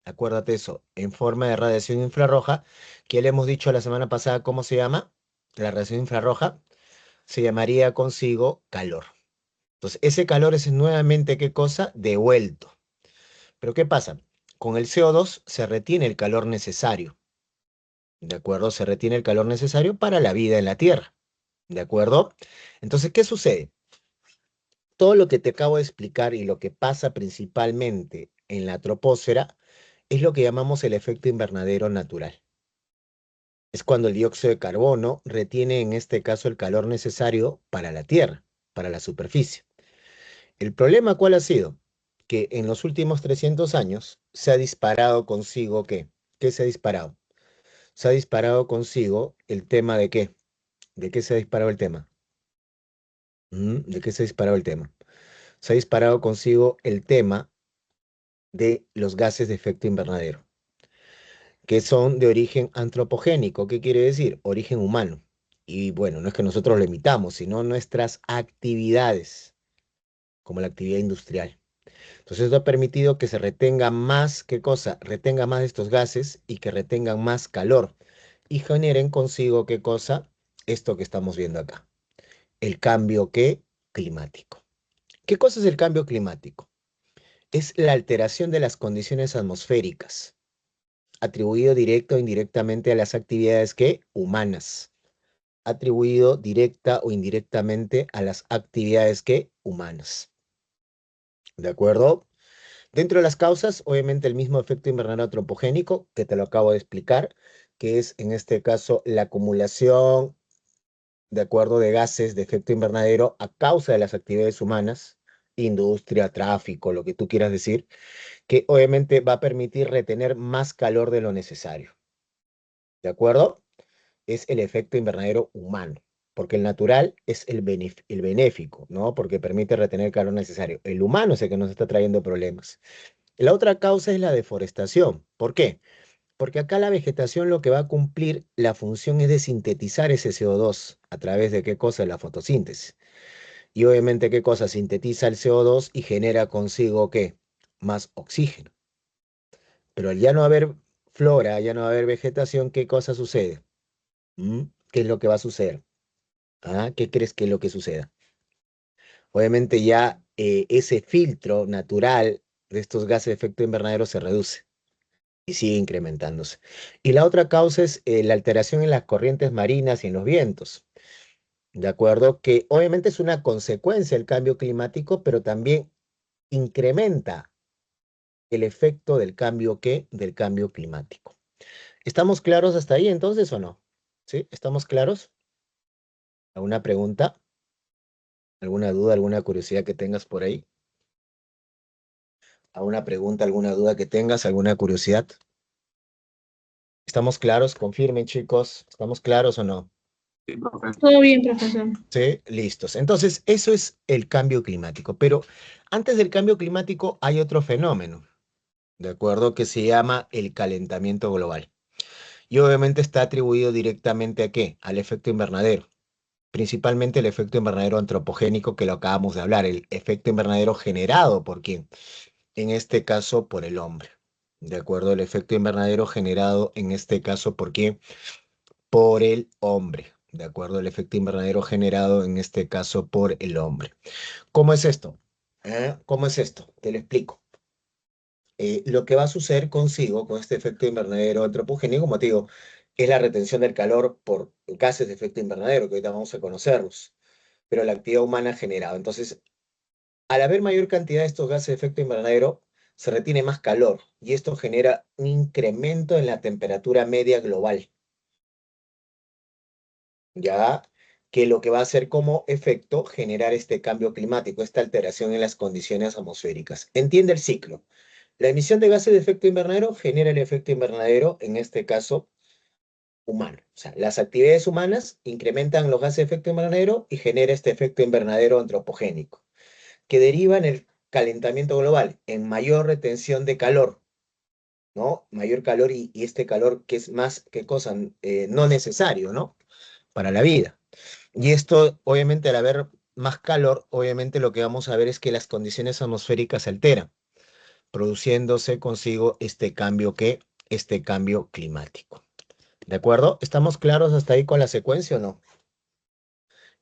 Acuérdate eso, en forma de radiación infrarroja, que le hemos dicho la semana pasada, ¿cómo se llama? La radiación infrarroja se llamaría consigo calor. Entonces, ese calor es nuevamente, ¿qué cosa? Devuelto. Pero ¿qué pasa? Con el CO2 se retiene el calor necesario, ¿de acuerdo? Se retiene el calor necesario para la vida en la Tierra, ¿de acuerdo? Entonces, ¿qué sucede? Todo lo que te acabo de explicar y lo que pasa principalmente en la troposfera es lo que llamamos el efecto invernadero natural. Es cuando el dióxido de carbono retiene en este caso el calor necesario para la Tierra, para la superficie. El problema, ¿cuál ha sido? Que en los últimos 300 años se ha disparado consigo, ¿qué? ¿Qué se ha disparado? Se ha disparado consigo el tema de qué. ¿De qué se ha disparado el tema? ¿De qué se ha disparado el tema? Se ha disparado consigo el tema de los gases de efecto invernadero, que son de origen antropogénico. ¿Qué quiere decir? Origen humano. Y bueno, no es que nosotros lo emitamos, sino nuestras actividades, como la actividad industrial. Entonces, esto ha permitido que se retenga más, ¿qué cosa? Retenga más de estos gases y que retengan más calor y generen consigo, ¿qué cosa? Esto que estamos viendo acá. El cambio, ¿qué? Climático. ¿Qué cosa es el cambio climático? Es la alteración de las condiciones atmosféricas, atribuido directo o indirectamente a las actividades que humanas, atribuido directa o indirectamente a las actividades que humanas. ¿De acuerdo? Dentro de las causas, obviamente el mismo efecto invernadero antropogénico, que te lo acabo de explicar, que es en este caso la acumulación, de acuerdo, de gases de efecto invernadero a causa de las actividades humanas, industria, tráfico, lo que tú quieras decir, que obviamente va a permitir retener más calor de lo necesario. ¿De acuerdo? Es el efecto invernadero humano, porque el natural es el benéfico, ¿no? Porque permite retener el calor necesario. El humano es el que nos está trayendo problemas. La otra causa es la deforestación. ¿Por qué? Porque acá la vegetación lo que va a cumplir la función es de sintetizar ese CO2 a través de qué cosa, la fotosíntesis. Y obviamente qué cosa, sintetiza el CO2 y genera consigo qué, más oxígeno. Pero al ya no haber flora, ya no haber vegetación, ¿qué cosa sucede? ¿Qué es lo que va a suceder? ¿Ah? ¿Qué crees que es lo que suceda? Obviamente ya ese filtro natural de estos gases de efecto invernadero se reduce y sigue incrementándose. Y la otra causa es la alteración en las corrientes marinas y en los vientos, ¿de acuerdo? Que obviamente es una consecuencia del cambio climático, pero también incrementa el efecto del cambio, ¿qué? Del cambio climático. ¿Estamos claros hasta ahí entonces o no? ¿Sí? ¿Estamos claros? ¿Alguna pregunta? ¿Alguna duda, alguna curiosidad que tengas por ahí? ¿Alguna pregunta, alguna duda que tengas, alguna curiosidad? ¿Estamos claros? Confirmen, chicos. ¿Estamos claros o no? Sí, profe. Todo bien, profesor. Sí, listos. Entonces, eso es el cambio climático. Pero antes del cambio climático hay otro fenómeno, ¿de acuerdo? Que se llama el calentamiento global. Y obviamente está atribuido directamente ¿a qué? Al efecto invernadero. Principalmente el efecto invernadero antropogénico que lo acabamos de hablar, el efecto invernadero generado por quién, en este caso por el hombre. ¿De acuerdo? El efecto invernadero generado en este caso por quién, por el hombre. ¿de acuerdo? El efecto invernadero generado en este caso por el hombre. ¿Cómo es esto? ¿Cómo es esto? Te lo explico. Lo que va a suceder consigo, con este efecto invernadero antropogénico, como te digo, es la retención del calor por gases de efecto invernadero, que ahorita vamos a conocerlos, pero la actividad humana ha generado. Entonces, al haber mayor cantidad de estos gases de efecto invernadero, se retiene más calor y esto genera un incremento en la temperatura media global, ya que lo que va a hacer como efecto generar este cambio climático, esta alteración en las condiciones atmosféricas. Entiende el ciclo. La emisión de gases de efecto invernadero genera el efecto invernadero, en este caso, humano. O sea, las actividades humanas incrementan los gases de efecto invernadero y genera este efecto invernadero antropogénico, que deriva en el calentamiento global, en mayor retención de calor, ¿no? Mayor calor y este calor que es más que cosa no necesario, ¿no? Para la vida. Y esto, obviamente, al haber más calor, obviamente lo que vamos a ver es que las condiciones atmosféricas se alteran, produciéndose consigo este cambio climático. ¿De acuerdo? ¿Estamos claros hasta ahí con la secuencia o no?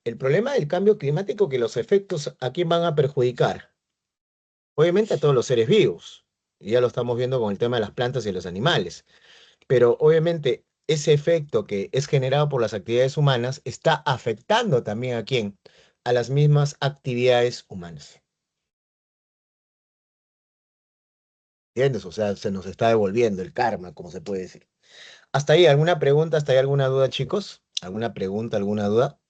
El problema del cambio climático, que los efectos a quién van a perjudicar. Obviamente a todos los seres vivos. Y ya lo estamos viendo con el tema de las plantas y los animales. Pero obviamente ese efecto que es generado por las actividades humanas está afectando también a quién, a las mismas actividades humanas. ¿Entiendes? O sea, se nos está devolviendo el karma, como se puede decir. ¿Hasta ahí alguna pregunta? ¿Hasta ahí alguna duda, chicos? ¿Alguna pregunta, alguna duda?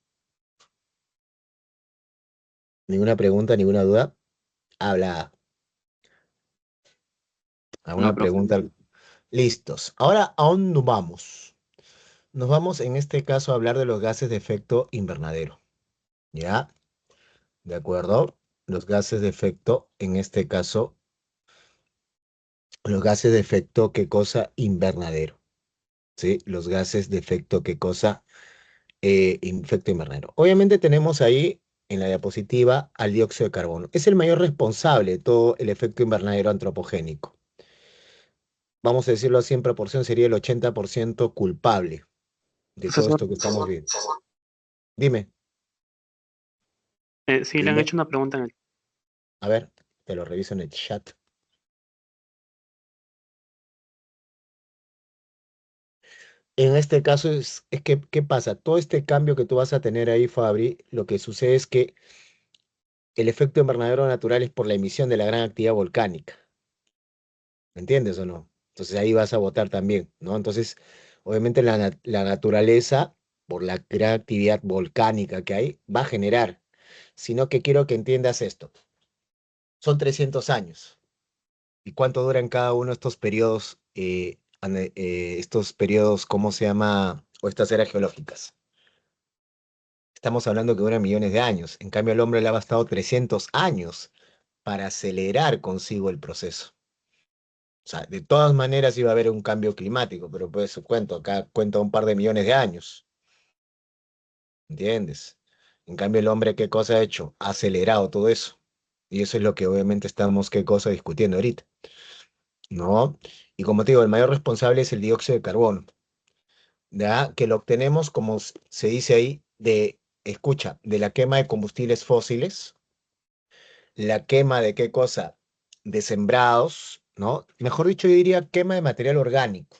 ¿Ninguna pregunta, ninguna duda? Habla. No, ¿Alguna profe. pregunta? Listos. Ahora, ¿a dónde nos vamos? Nos vamos en este caso a hablar de los gases de efecto invernadero. ¿Ya? ¿De acuerdo? Los gases de efecto, en este caso, los gases de efecto, ¿qué cosa? Invernadero. ¿Sí? Los gases de efecto, ¿qué cosa? Efecto invernadero. Obviamente tenemos ahí en la diapositiva al dióxido de carbono. Es el mayor responsable de todo el efecto invernadero antropogénico. Vamos a decirlo así en proporción, sería el 80% culpable de todo Profesor, esto que estamos viendo. Dime, sí, le han dime. hecho una pregunta en el... A ver, te lo reviso en el chat. En este caso es que, ¿qué pasa? Todo este cambio que tú vas a tener ahí, Fabri, lo que sucede es que el efecto invernadero natural es por la emisión de la gran actividad volcánica. ¿Me entiendes o no? Entonces ahí vas a votar también, ¿no? Entonces, obviamente la naturaleza, por la gran actividad volcánica que hay, va a generar. Sino que quiero que entiendas esto. Son 300 años. ¿Y cuánto duran cada uno de estos periodos, ¿cómo se llama? O estas eras geológicas. Estamos hablando que duran millones de años. En cambio, el hombre le ha bastado 300 años para acelerar consigo el proceso. O sea, de todas maneras iba a haber un cambio climático, pero pues cuento, acá cuenta un par de millones de años. ¿Entiendes? En cambio, el hombre, ¿qué cosa ha hecho? Ha acelerado todo eso. Y eso es lo que obviamente estamos, ¿qué cosa? Discutiendo ahorita. ¿No? Y como te digo, el mayor responsable es el dióxido de carbono, ¿ya? Que lo obtenemos, como se dice ahí, escucha, de la quema de combustibles fósiles, la quema de qué cosa, de sembrados, ¿no? Mejor dicho, yo diría quema de material orgánico,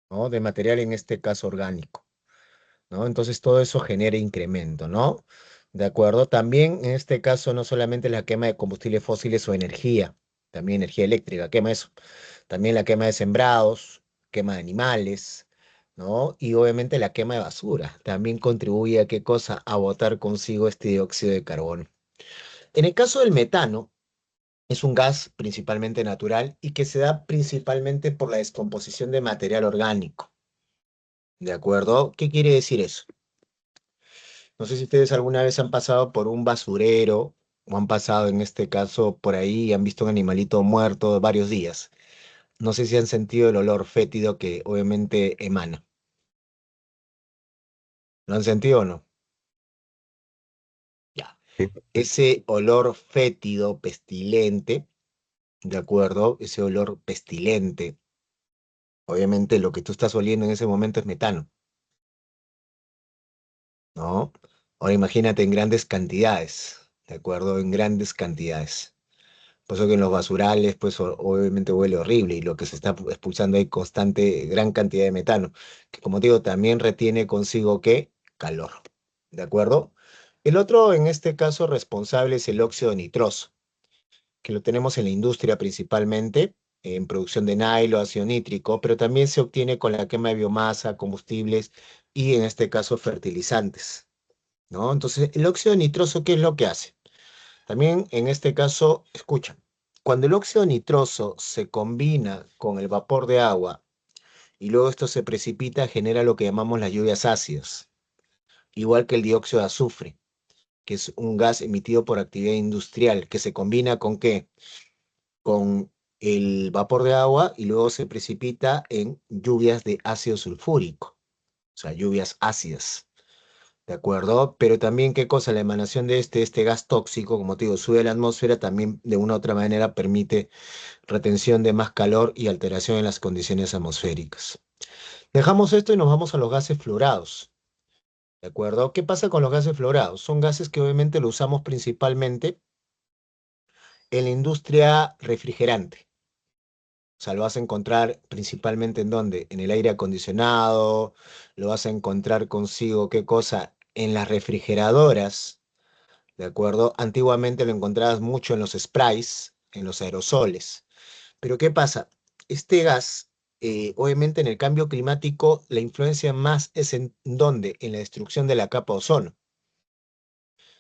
¿no? De material en este caso orgánico, ¿no? Entonces todo eso genera incremento, ¿no? ¿De acuerdo? También en este caso no solamente la quema de combustibles fósiles o energía, también energía eléctrica, quema eso. También la quema de sembrados, quema de animales, ¿no? Y obviamente la quema de basura también contribuye a qué cosa, a botar consigo este dióxido de carbono. En el caso del metano, es un gas principalmente natural y que se da principalmente por la descomposición de material orgánico. ¿De acuerdo? ¿Qué quiere decir eso? No sé si ustedes alguna vez han pasado por un basurero o han pasado en este caso por ahí y han visto un animalito muerto varios días. No sé si han sentido el olor fétido que obviamente emana. ¿Lo han sentido o no? Ya. Sí. Ese olor fétido, pestilente, ¿de acuerdo? Ese olor pestilente, obviamente lo que tú estás oliendo en ese momento es metano. ¿no? Ahora imagínate en grandes cantidades, ¿de acuerdo? En grandes cantidades. Por eso que en los basurales, pues obviamente huele horrible y lo que se está expulsando hay constante, gran cantidad de metano, que como te digo, también retiene consigo ¿qué? Calor, ¿de acuerdo? El otro, en este caso, responsable es el óxido nitroso, que lo tenemos en la industria principalmente, en producción de nylon, ácido nítrico, pero también se obtiene con la quema de biomasa, combustibles y en este caso fertilizantes, ¿no? Entonces, el óxido nitroso, ¿qué es lo que hace? También en este caso, escucha, cuando el óxido nitroso se combina con el vapor de agua y luego esto se precipita, genera lo que llamamos las lluvias ácidas, igual que el dióxido de azufre, que es un gas emitido por actividad industrial, que se combina con ¿qué? Con el vapor de agua y luego se precipita en lluvias de ácido sulfúrico, o sea, lluvias ácidas. ¿De acuerdo? Pero también, ¿qué cosa? La emanación de este gas tóxico, como te digo, sube a la atmósfera, también de una u otra manera permite retención de más calor y alteración en las condiciones atmosféricas. Dejamos esto y nos vamos a los gases fluorados. ¿De acuerdo? ¿Qué pasa con los gases fluorados? Son gases que obviamente lo usamos principalmente en la industria refrigerante. O sea, lo vas a encontrar principalmente en dónde? En el aire acondicionado, lo vas a encontrar consigo, ¿qué cosa? En las refrigeradoras. ¿De acuerdo? Antiguamente lo encontrabas mucho en los sprays, en los aerosoles. Pero ¿qué pasa? Este gas, obviamente en el cambio climático, la influencia más es en ¿dónde? En la destrucción de la capa ozono.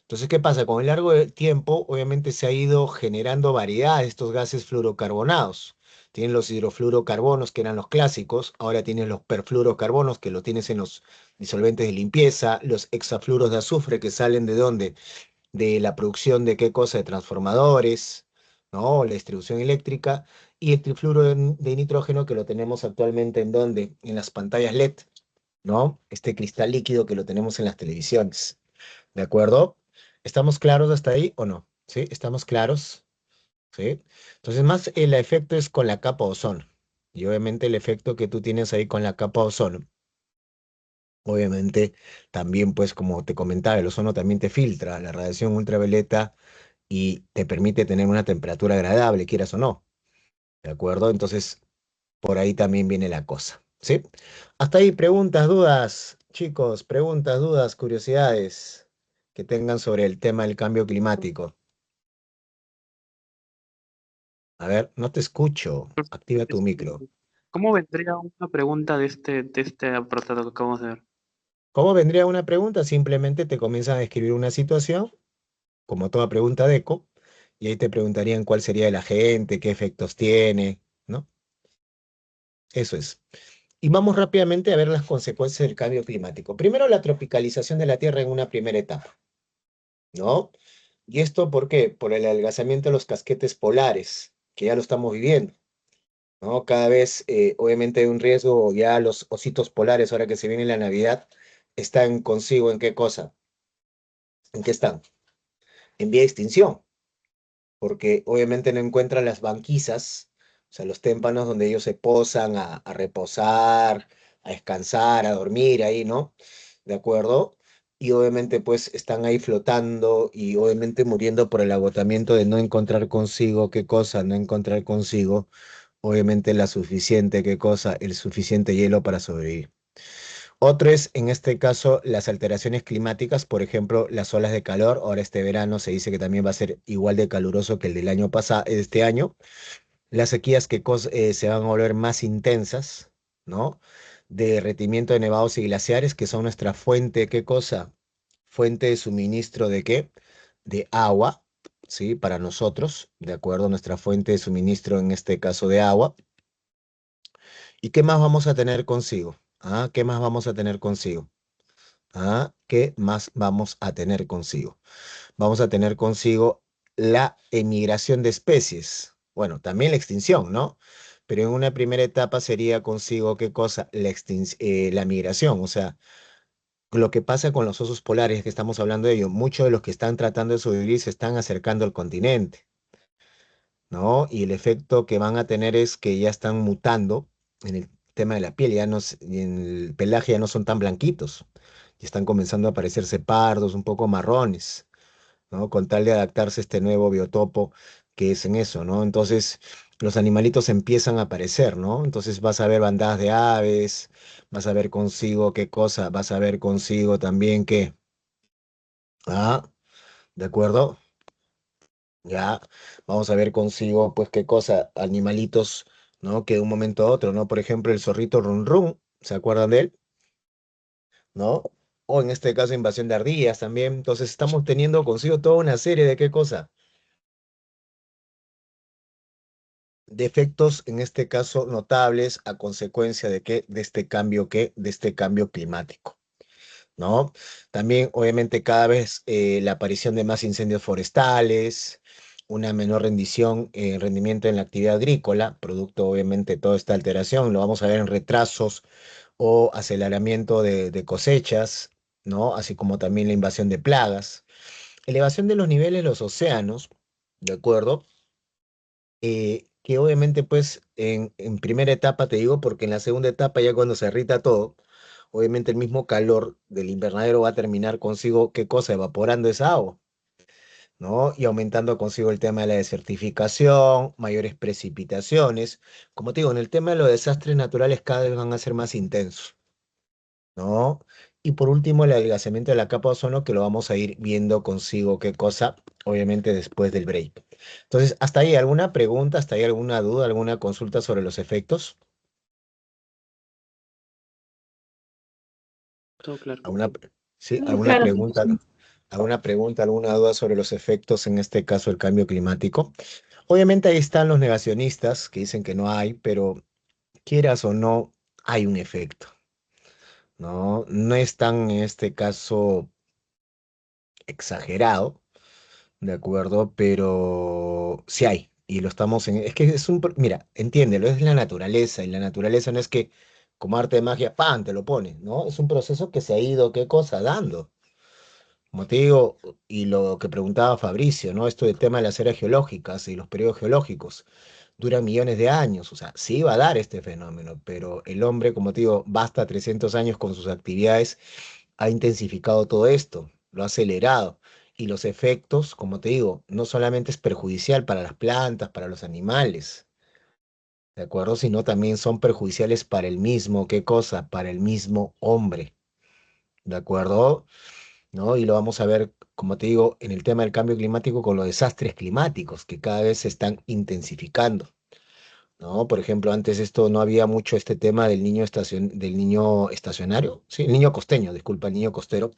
Entonces, ¿qué pasa? Con el largo del tiempo, obviamente se ha ido generando variedad de estos gases fluorocarbonados. Tienen los hidrofluorocarbonos, que eran los clásicos, ahora tienes los perfluorocarbonos, que lo tienes en los disolventes de limpieza, los hexafluoros de azufre, que salen de dónde? De la producción de qué cosa, de transformadores, ¿no? La distribución eléctrica, y el trifluoro de nitrógeno que lo tenemos actualmente en dónde? En las pantallas LED, ¿no? Este cristal líquido que lo tenemos en las televisiones, ¿de acuerdo? ¿Estamos claros hasta ahí o no? ¿Sí? ¿Estamos claros? ¿Sí? Entonces, más el efecto es con la capa ozono. Y obviamente el efecto que tú tienes ahí con la capa ozono, obviamente también, pues como te comentaba, el ozono también te filtra la radiación ultravioleta y te permite tener una temperatura agradable, quieras o no, ¿de acuerdo? Entonces, por ahí también viene la cosa, ¿sí? Hasta ahí, preguntas, dudas, chicos, preguntas, dudas, curiosidades que tengan sobre el tema del cambio climático. A ver, no te escucho, activa tu Este, micro. ¿Cómo vendría una pregunta de este apartado que acabamos de ver? ¿Cómo vendría una pregunta? Simplemente te comienzan a escribir una situación, como toda pregunta de eco, y ahí te preguntarían cuál sería el agente, qué efectos tiene, ¿no? Eso es. Y vamos rápidamente a ver las consecuencias del cambio climático. Primero, la tropicalización de la Tierra en una primera etapa, ¿no? ¿Y esto por qué? Por el adelgazamiento de los casquetes polares, que ya lo estamos viviendo, ¿no? Cada vez, obviamente, hay un riesgo, ya los ositos polares, ahora que se viene la Navidad, están consigo ¿en qué cosa? ¿En qué están? En vía de extinción, porque obviamente no encuentran las banquisas, o sea, los témpanos donde ellos se posan a reposar, a descansar, a dormir ahí, ¿no? ¿De acuerdo? Y obviamente pues están ahí flotando y obviamente muriendo por el agotamiento de no encontrar consigo, ¿qué cosa? No encontrar consigo, obviamente la suficiente, ¿qué cosa? El suficiente hielo para sobrevivir. Otro es, en este caso, las alteraciones climáticas, por ejemplo, las olas de calor. Ahora este verano se dice que también va a ser igual de caluroso que el del año pasado, este año. Las sequías se van a volver más intensas, ¿no? Derretimiento de nevados y glaciares, que son nuestra fuente, ¿qué cosa? Fuente de suministro de qué? De agua, ¿sí? Para nosotros, ¿de acuerdo? Nuestra fuente de suministro, en este caso, de agua. ¿Y qué más vamos a tener consigo? ¿Ah? ¿Qué más vamos a tener consigo? ¿Ah? ¿Qué más vamos a tener consigo? Vamos a tener consigo la emigración de especies. Bueno, también la extinción, ¿no? Pero en una primera etapa sería consigo, ¿qué cosa? La migración. O sea, lo que pasa con los osos polares, que estamos hablando de ello, muchos de los que están tratando de sobrevivir se están acercando al continente, ¿no? Y el efecto que van a tener es que ya están mutando en el tema de la piel, ya no, en el pelaje ya no son tan blanquitos, y están comenzando a aparecerse pardos, un poco marrones, ¿no? Con tal de adaptarse a este nuevo biotopo que es en eso, ¿no? Entonces, los animalitos empiezan a aparecer, ¿no? Entonces vas a ver bandadas de aves, vas a ver consigo qué cosa, vas a ver consigo también qué, ah, ¿de acuerdo? Ya, vamos a ver consigo, pues, qué cosa, animalitos, ¿no? Que de un momento a otro, ¿no? Por ejemplo, el zorrito run run, ¿se acuerdan de él? ¿No? O en este caso, invasión de ardillas también. Entonces, estamos teniendo consigo toda una serie de qué cosa, de efectos, en este caso, notables a consecuencia de qué, de este cambio, qué, de este cambio climático. ¿No? También, obviamente, cada vez la aparición de más incendios forestales, una menor rendimiento en la actividad agrícola, producto, obviamente, de toda esta alteración. Lo vamos a ver en retrasos o aceleramiento de cosechas, ¿no? Así como también la invasión de plagas. Elevación de los niveles de los océanos, ¿de acuerdo? Que obviamente, pues, en primera etapa te digo, porque en la segunda etapa, ya cuando se irrita todo, obviamente el mismo calor del invernadero va a terminar consigo, ¿qué cosa? Evaporando esa agua, ¿no? Y aumentando consigo el tema de la desertificación, mayores precipitaciones. Como te digo, en el tema de los desastres naturales cada vez van a ser más intensos, ¿no? Y por último, el adelgazamiento de la capa de ozono, que lo vamos a ir viendo consigo, ¿qué cosa? Obviamente después del break. Entonces, ¿hasta ahí alguna pregunta, hasta ahí alguna duda, alguna consulta sobre los efectos? Todo claro. ¿Sí? Mm, claro. ¿Alguna pregunta, alguna duda sobre los efectos, en este caso, del cambio climático? Obviamente ahí están los negacionistas que dicen que no hay, pero quieras o no, hay un efecto, ¿no? No es tan, en este caso, exagerado, ¿de acuerdo? Pero sí hay, y lo estamos en... Es que es mira, entiéndelo, es la naturaleza, y la naturaleza no es que como arte de magia, ¡pam!, te lo pone, ¿no? Es un proceso que se ha ido, ¿qué cosa? Dando. Como te digo, y lo que preguntaba Fabricio, ¿no? Esto del tema de las eras geológicas y los periodos geológicos duran millones de años, o sea, sí va a dar este fenómeno, pero el hombre, como te digo, basta 300 años con sus actividades, ha intensificado todo esto, lo ha acelerado, y los efectos, como te digo, no solamente es perjudicial para las plantas, para los animales, ¿de acuerdo? Sino también son perjudiciales para el mismo, ¿qué cosa? Para el mismo hombre, ¿de acuerdo? ¿No? Y lo vamos a ver, como te digo, en el tema del cambio climático con los desastres climáticos que cada vez se están intensificando, ¿no? Por ejemplo, antes esto no había mucho este tema del niño estacionario, sí, el niño costeño, disculpa, el niño costero,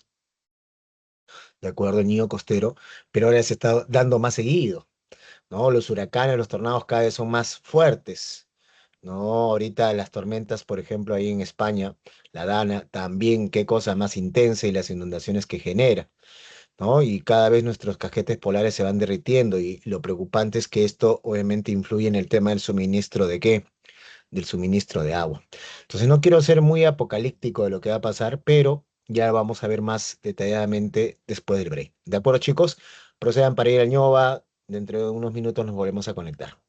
de acuerdo, el niño costero, pero ahora se está dando más seguido, ¿no? Los huracanes, los tornados cada vez son más fuertes, ¿no? Ahorita las tormentas, por ejemplo, ahí en España, la Dana, también qué cosa más intensa y las inundaciones que genera. ¿No? Y cada vez nuestros cajetes polares se van derritiendo y lo preocupante es que esto obviamente influye en el tema del suministro de qué, del suministro de agua. Entonces no quiero ser muy apocalíptico de lo que va a pasar, pero ya vamos a ver más detalladamente después del break. ¿De acuerdo, chicos? Procedan para ir al Ñoba. Dentro de unos minutos nos volvemos a conectar.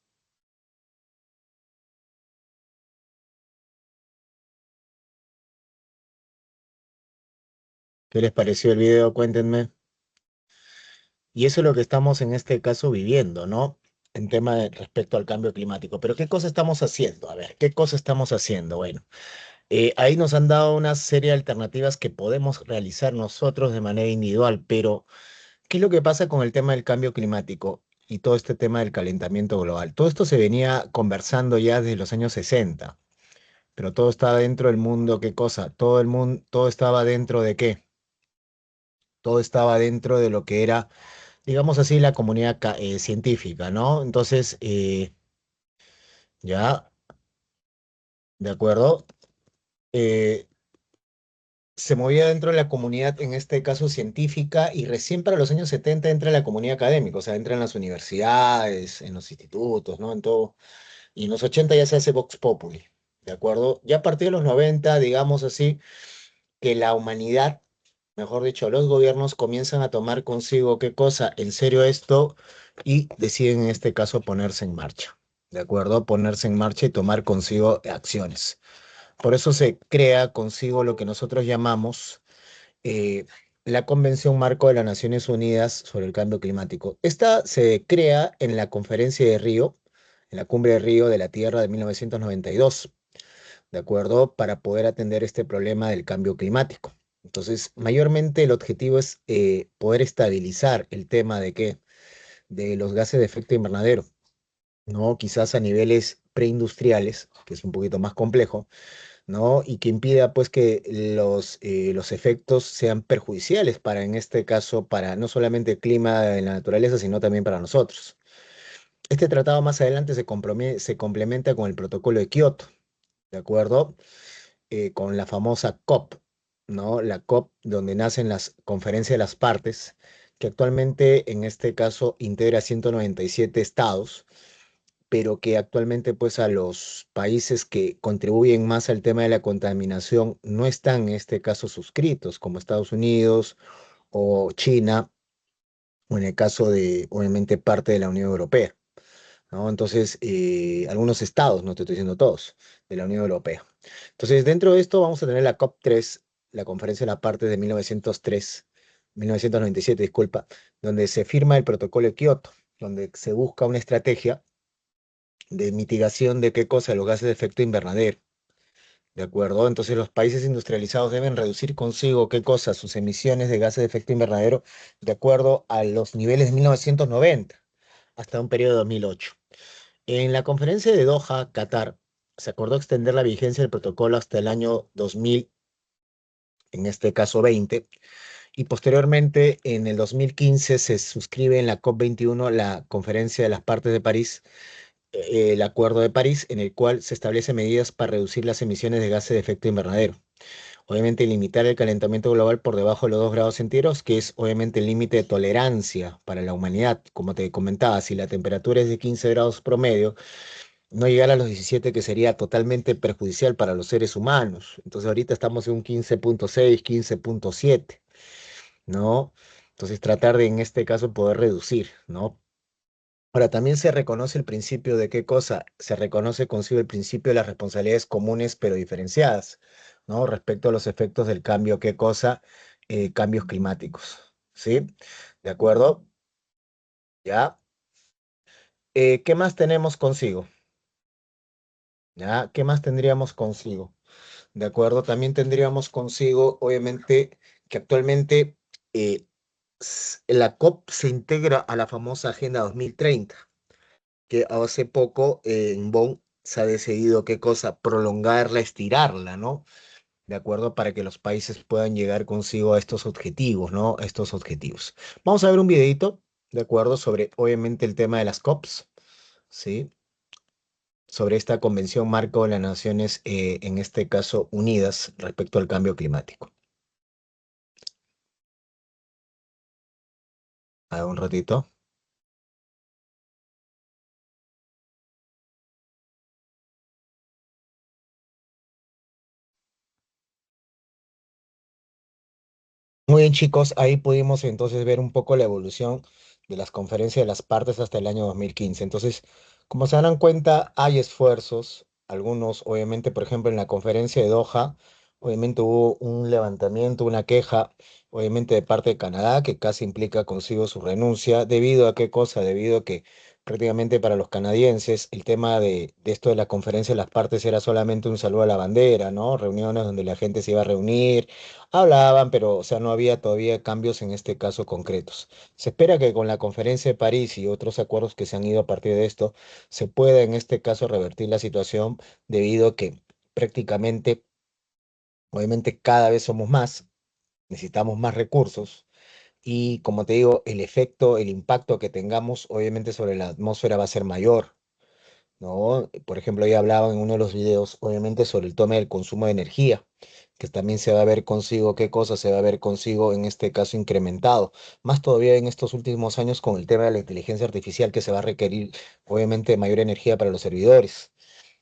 ¿Qué les pareció el video? Cuéntenme. Y eso es lo que estamos en este caso viviendo, ¿no? En tema respecto al cambio climático. Pero ¿qué cosa estamos haciendo? A ver, ¿qué cosa estamos haciendo? Bueno, ahí nos han dado una serie de alternativas que podemos realizar nosotros de manera individual, pero ¿qué es lo que pasa con el tema del cambio climático y todo este tema del calentamiento global? Todo esto se venía conversando ya desde los años 60, pero todo estaba dentro del mundo, ¿qué cosa? Todo el mundo, todo estaba dentro de qué? Todo estaba dentro de lo que era, digamos así, la comunidad científica, ¿no? Entonces, ya, de acuerdo. Eh, Se movía dentro de la comunidad, en este caso científica, y recién para los años 70 entra en la comunidad académica, o sea, entra en las universidades, en los institutos, ¿no? En todo. Y en los 80 ya se hace Vox Populi, ¿de acuerdo? Ya a partir de los 90, digamos así, que la humanidad, mejor dicho, los gobiernos comienzan a tomar consigo qué cosa, en serio esto, y deciden en este caso ponerse en marcha, ¿de acuerdo? Ponerse en marcha y tomar consigo acciones. Por eso se crea consigo lo que nosotros llamamos eh, la Convención Marco de las Naciones Unidas sobre el Cambio Climático. Esta se crea en la Conferencia de Río, en la Cumbre de Río de la Tierra de 1992, ¿de acuerdo? Para poder atender este problema del cambio climático. Entonces, mayormente el objetivo es poder estabilizar el tema de qué, de los gases de efecto invernadero, ¿no? Quizás a niveles preindustriales, que es un poquito más complejo, ¿no? Y que impida pues que los efectos sean perjudiciales para, en este caso, para no solamente el clima de la naturaleza, sino también para nosotros. Este tratado más adelante se complementa con el protocolo de Kioto, ¿de acuerdo? Con la famosa COP, ¿no? La COP donde nacen las conferencias de las partes, que actualmente en este caso integra 197 estados, pero que actualmente pues a los países que contribuyen más al tema de la contaminación no están en este caso suscritos, como Estados Unidos o China, o en el caso de obviamente parte de la Unión Europea, ¿no? Entonces, algunos estados, no te estoy diciendo todos, de la Unión Europea. Entonces, dentro de esto vamos a tener la COP3, la Conferencia de las Partes de 1997, disculpa, donde se firma el protocolo de Kioto, donde se busca una estrategia de mitigación de qué cosa, los gases de efecto invernadero, ¿de acuerdo? Entonces los países industrializados deben reducir consigo qué cosa, sus emisiones de gases de efecto invernadero de acuerdo a los niveles de 1990 hasta un periodo de 2008. En la conferencia de Doha, Qatar, se acordó extender la vigencia del protocolo hasta el año 2000, en este caso 20, y posteriormente en el 2015 se suscribe en la COP21 la Conferencia de las Partes de París, el Acuerdo de París, en el cual se establecen medidas para reducir las emisiones de gases de efecto invernadero. Obviamente limitar el calentamiento global por debajo de los 2 grados centígrados, que es obviamente el límite de tolerancia para la humanidad. Como te comentaba, si la temperatura es de 15 grados promedio, no llegar a los 17, que sería totalmente perjudicial para los seres humanos. Entonces ahorita estamos en un 15,6, 15,7, ¿no? Entonces tratar de en este caso poder reducir, ¿no? Ahora, también se reconoce el principio de qué cosa, se reconoce consigo el principio de las responsabilidades comunes pero diferenciadas, ¿no? Respecto a los efectos del cambio, qué cosa, cambios climáticos, ¿sí? ¿De acuerdo? ¿Ya? ¿Qué más tenemos consigo? ¿Ya? ¿Qué más tendríamos consigo? ¿De acuerdo? También tendríamos consigo, obviamente, que actualmente la COP se integra a la famosa Agenda 2030, que hace poco en Bonn se ha decidido qué cosa, prolongarla, estirarla, ¿no? De acuerdo, para que los países puedan llegar consigo a estos objetivos, ¿no? A estos objetivos. Vamos a ver un videito, ¿de acuerdo? Sobre, obviamente, el tema de las COPs, ¿sí? Sobre esta convención marco de las Naciones, en este caso, unidas respecto al cambio climático. A ver, un ratito. Muy bien, chicos, ahí pudimos entonces ver un poco la evolución de las conferencias de las partes hasta el año 2015. Entonces, como se darán cuenta, hay esfuerzos, algunos, obviamente, por ejemplo, en la conferencia de Doha, obviamente hubo un levantamiento, una queja, obviamente de parte de Canadá, que casi implica consigo su renuncia. ¿Debido a qué cosa? Debido a que prácticamente para los canadienses el tema de esto de la conferencia de las partes era solamente un saludo a la bandera, ¿no? Reuniones donde la gente se iba a reunir. Hablaban, pero, o sea, no había todavía cambios en este caso concretos. Se espera que con la Conferencia de París y otros acuerdos que se han ido a partir de esto, se pueda en este caso revertir la situación debido a que prácticamente, obviamente, cada vez somos más, necesitamos más recursos y, como te digo, el efecto, el impacto que tengamos, obviamente, sobre la atmósfera va a ser mayor. ¿No? Por ejemplo, ya hablaba en uno de los videos, obviamente, sobre el tema del consumo de energía, que también se va a ver consigo, qué cosa se va a ver consigo en este caso incrementado, más todavía en estos últimos años con el tema de la inteligencia artificial que se va a requerir, obviamente, mayor energía para los servidores,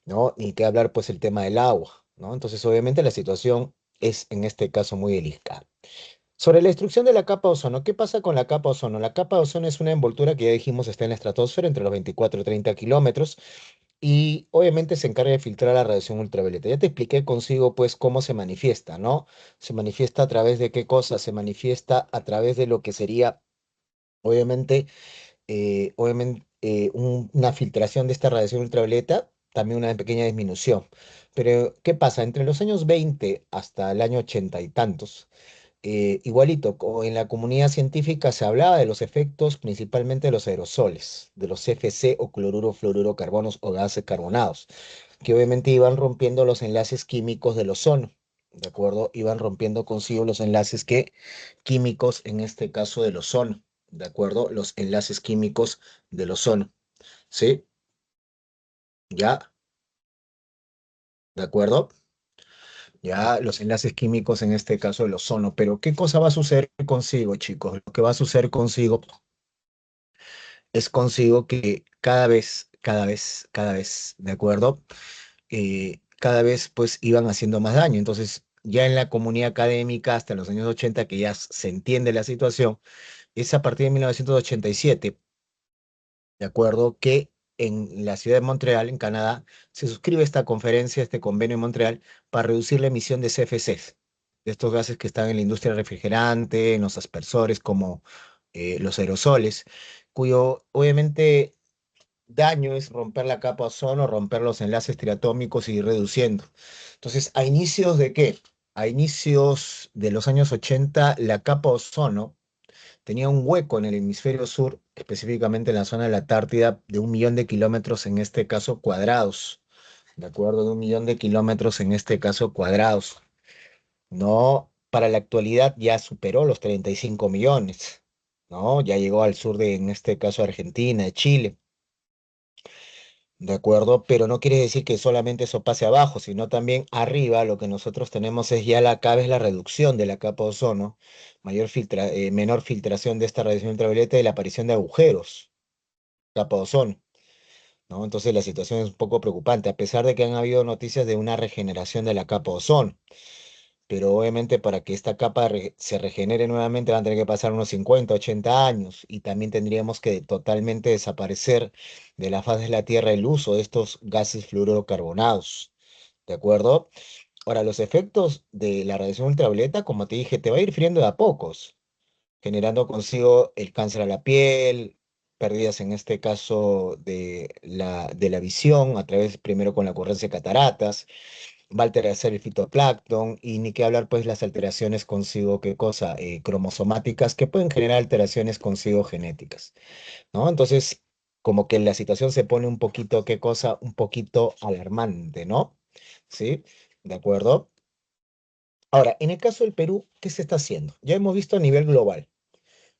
¿no? Ni qué hablar, pues, el tema del agua, ¿no? Entonces, obviamente, la situación es en este caso muy delicada. Sobre la destrucción de la capa de ozono, ¿qué pasa con la capa de ozono? La capa de ozono es una envoltura que ya dijimos está en la estratosfera entre los 24 y 30 kilómetros y obviamente se encarga de filtrar la radiación ultravioleta. Ya te expliqué consigo pues cómo se manifiesta, ¿no? Se manifiesta a través de qué cosa, se manifiesta a través de lo que sería obviamente, una filtración de esta radiación ultravioleta, también una pequeña disminución. Pero, ¿qué pasa? Entre los años 20 hasta el año 80 y tantos, igualito, en la comunidad científica se hablaba de los efectos principalmente de los aerosoles, de los CFC o cloruro, fluoruro, carbonos o gases carbonados, que obviamente iban rompiendo los enlaces químicos del ozono, ¿de acuerdo? Iban rompiendo consigo los enlaces químicos, en este caso del ozono, ¿de acuerdo? Los enlaces químicos del ozono, ¿sí? ¿Ya? ¿De acuerdo? Ya los enlaces químicos en este caso del ozono, pero ¿qué cosa va a suceder consigo, chicos? Lo que va a suceder consigo es consigo que cada vez, ¿de acuerdo? Cada vez pues iban haciendo más daño. Entonces, ya en la comunidad académica, hasta los años 80 que ya se entiende la situación, es a partir de 1987, ¿de acuerdo? Que en la ciudad de Montreal, en Canadá, se suscribe esta conferencia, este convenio en Montreal, para reducir la emisión de CFCs, de estos gases que están en la industria refrigerante, en los aspersores, como los aerosoles, cuyo obviamente daño es romper la capa de ozono, romper los enlaces triatómicos y ir reduciendo. Entonces, ¿a inicios de qué? A inicios de los años 80, la capa de ozono tenía un hueco en el hemisferio sur, específicamente en la zona de la Antártida, de 1 millón de kilómetros, en este caso cuadrados, ¿de acuerdo? De 1 millón de kilómetros, en este caso cuadrados. No, para la actualidad ya superó los 35 millones, ¿no? Ya llegó al sur de, en este caso, Argentina, de Chile. De acuerdo, pero no quiere decir que solamente eso pase abajo, sino también arriba lo que nosotros tenemos es ya cada vez la reducción de la capa de ozono, menor filtración de esta radiación ultravioleta y la aparición de agujeros, capa de ozono, ¿no? Entonces la situación es un poco preocupante, a pesar de que han habido noticias de una regeneración de la capa de ozono, pero obviamente para que esta capa se regenere nuevamente van a tener que pasar unos 50, 80 años y también tendríamos que totalmente desaparecer de la faz de la Tierra el uso de estos gases fluorocarbonados, ¿de acuerdo? Ahora, los efectos de la radiación ultravioleta, como te dije, te va a ir friendo de a pocos, generando consigo el cáncer a la piel, pérdidas en este caso de la visión, a través primero con la ocurrencia de cataratas, va a alterar el fitoplancton y ni qué hablar pues las alteraciones consigo, ¿qué cosa? Cromosomáticas que pueden generar alteraciones consigo genéticas, ¿no? Entonces, como que la situación se pone un poquito, ¿qué cosa? Un poquito alarmante, ¿no? ¿Sí? ¿De acuerdo? Ahora, en el caso del Perú, ¿qué se está haciendo? Ya hemos visto a nivel global.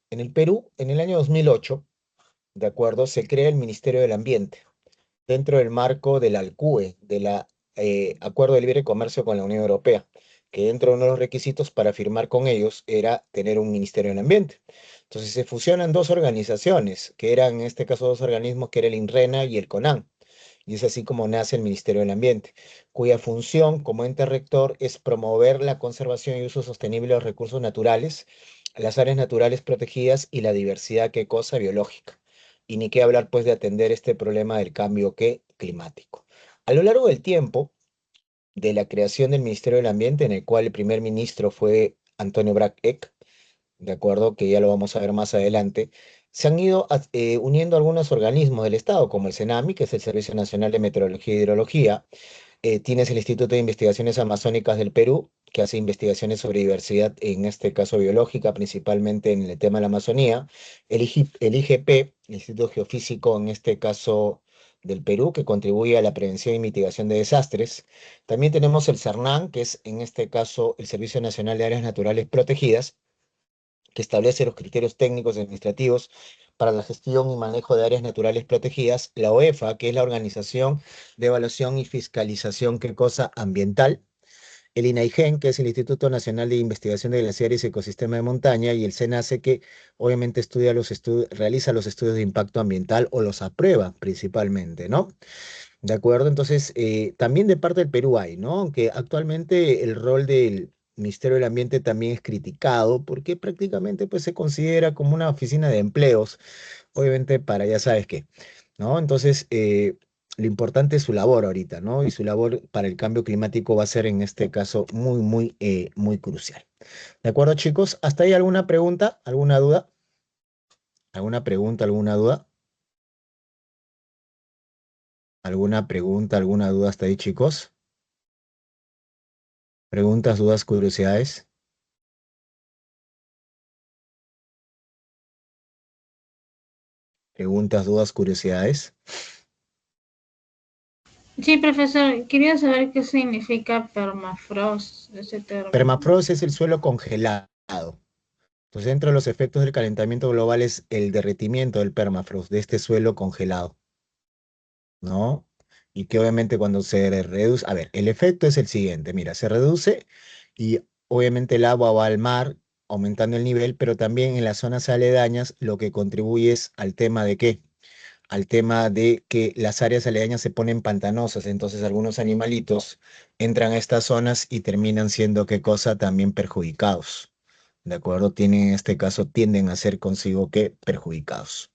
En el Perú, en el año 2008, ¿de acuerdo? Se crea el Ministerio del Ambiente dentro del marco del ALCUE, de la Acuerdo de Libre Comercio con la Unión Europea, que dentro de uno de los requisitos para firmar con ellos era tener un Ministerio del Ambiente. Entonces se fusionan dos organizaciones, que eran en este caso dos organismos, que era el INRENA y el CONAN. Y es así como nace el Ministerio del Ambiente, cuya función como ente rector es promover la conservación y uso sostenible de los recursos naturales, las áreas naturales protegidas y la diversidad, ¿qué cosa? Biológica. Y ni qué hablar pues de atender este problema del cambio climático. A lo largo del tiempo, de la creación del Ministerio del Ambiente, en el cual el primer ministro fue Antonio Brac Eck, de acuerdo, que ya lo vamos a ver más adelante, se han ido uniendo algunos organismos del Estado, como el CENAMI, que es el Servicio Nacional de Meteorología y Hidrología. Tienes el Instituto de Investigaciones Amazónicas del Perú, que hace investigaciones sobre diversidad, en este caso biológica, principalmente en el tema de la Amazonía. El IGP, el Instituto Geofísico, en este caso del Perú, que contribuye a la prevención y mitigación de desastres. También tenemos el CERNAN, que es en este caso el Servicio Nacional de Áreas Naturales Protegidas, que establece los criterios técnicos y administrativos para la gestión y manejo de áreas naturales protegidas, la OEFA, que es la Organización de Evaluación y Fiscalización, ¿qué cosa? Ambiental, el INAIGEN, que es el Instituto Nacional de Investigación de Glaciares y Ecosistema de Montaña, y el SENACE, que obviamente realiza los estudios de impacto ambiental o los aprueba principalmente, ¿no? ¿De acuerdo? Entonces, también de parte del Perú hay, ¿no? Aunque actualmente el rol Ministerio del Ambiente también es criticado porque prácticamente pues, se considera como una oficina de empleos, obviamente para ya sabes qué, ¿no? Entonces, lo importante es su labor ahorita, ¿no? Y su labor para el cambio climático va a ser en este caso muy crucial. ¿De acuerdo, chicos? ¿Hasta ahí alguna pregunta, alguna duda? ¿Alguna pregunta, alguna duda? ¿Alguna pregunta, alguna duda hasta ahí, chicos? ¿Preguntas, dudas, curiosidades? ¿Preguntas, dudas, curiosidades? Sí, profesor, quería saber qué significa permafrost, ese término. Permafrost es el suelo congelado. Entonces, dentro de los efectos del calentamiento global es el derretimiento del permafrost, de este suelo congelado, ¿no? Y que obviamente cuando se reduce, a ver, el efecto es el siguiente, mira, se reduce y obviamente el agua va al mar, aumentando el nivel, pero también en las zonas aledañas lo que contribuye es al tema de qué, al tema de que las áreas aledañas se ponen pantanosas, entonces algunos animalitos entran a estas zonas y terminan siendo qué cosa también perjudicados. ¿De acuerdo? Tienen, en este caso, tienden a ser consigo que perjudicados,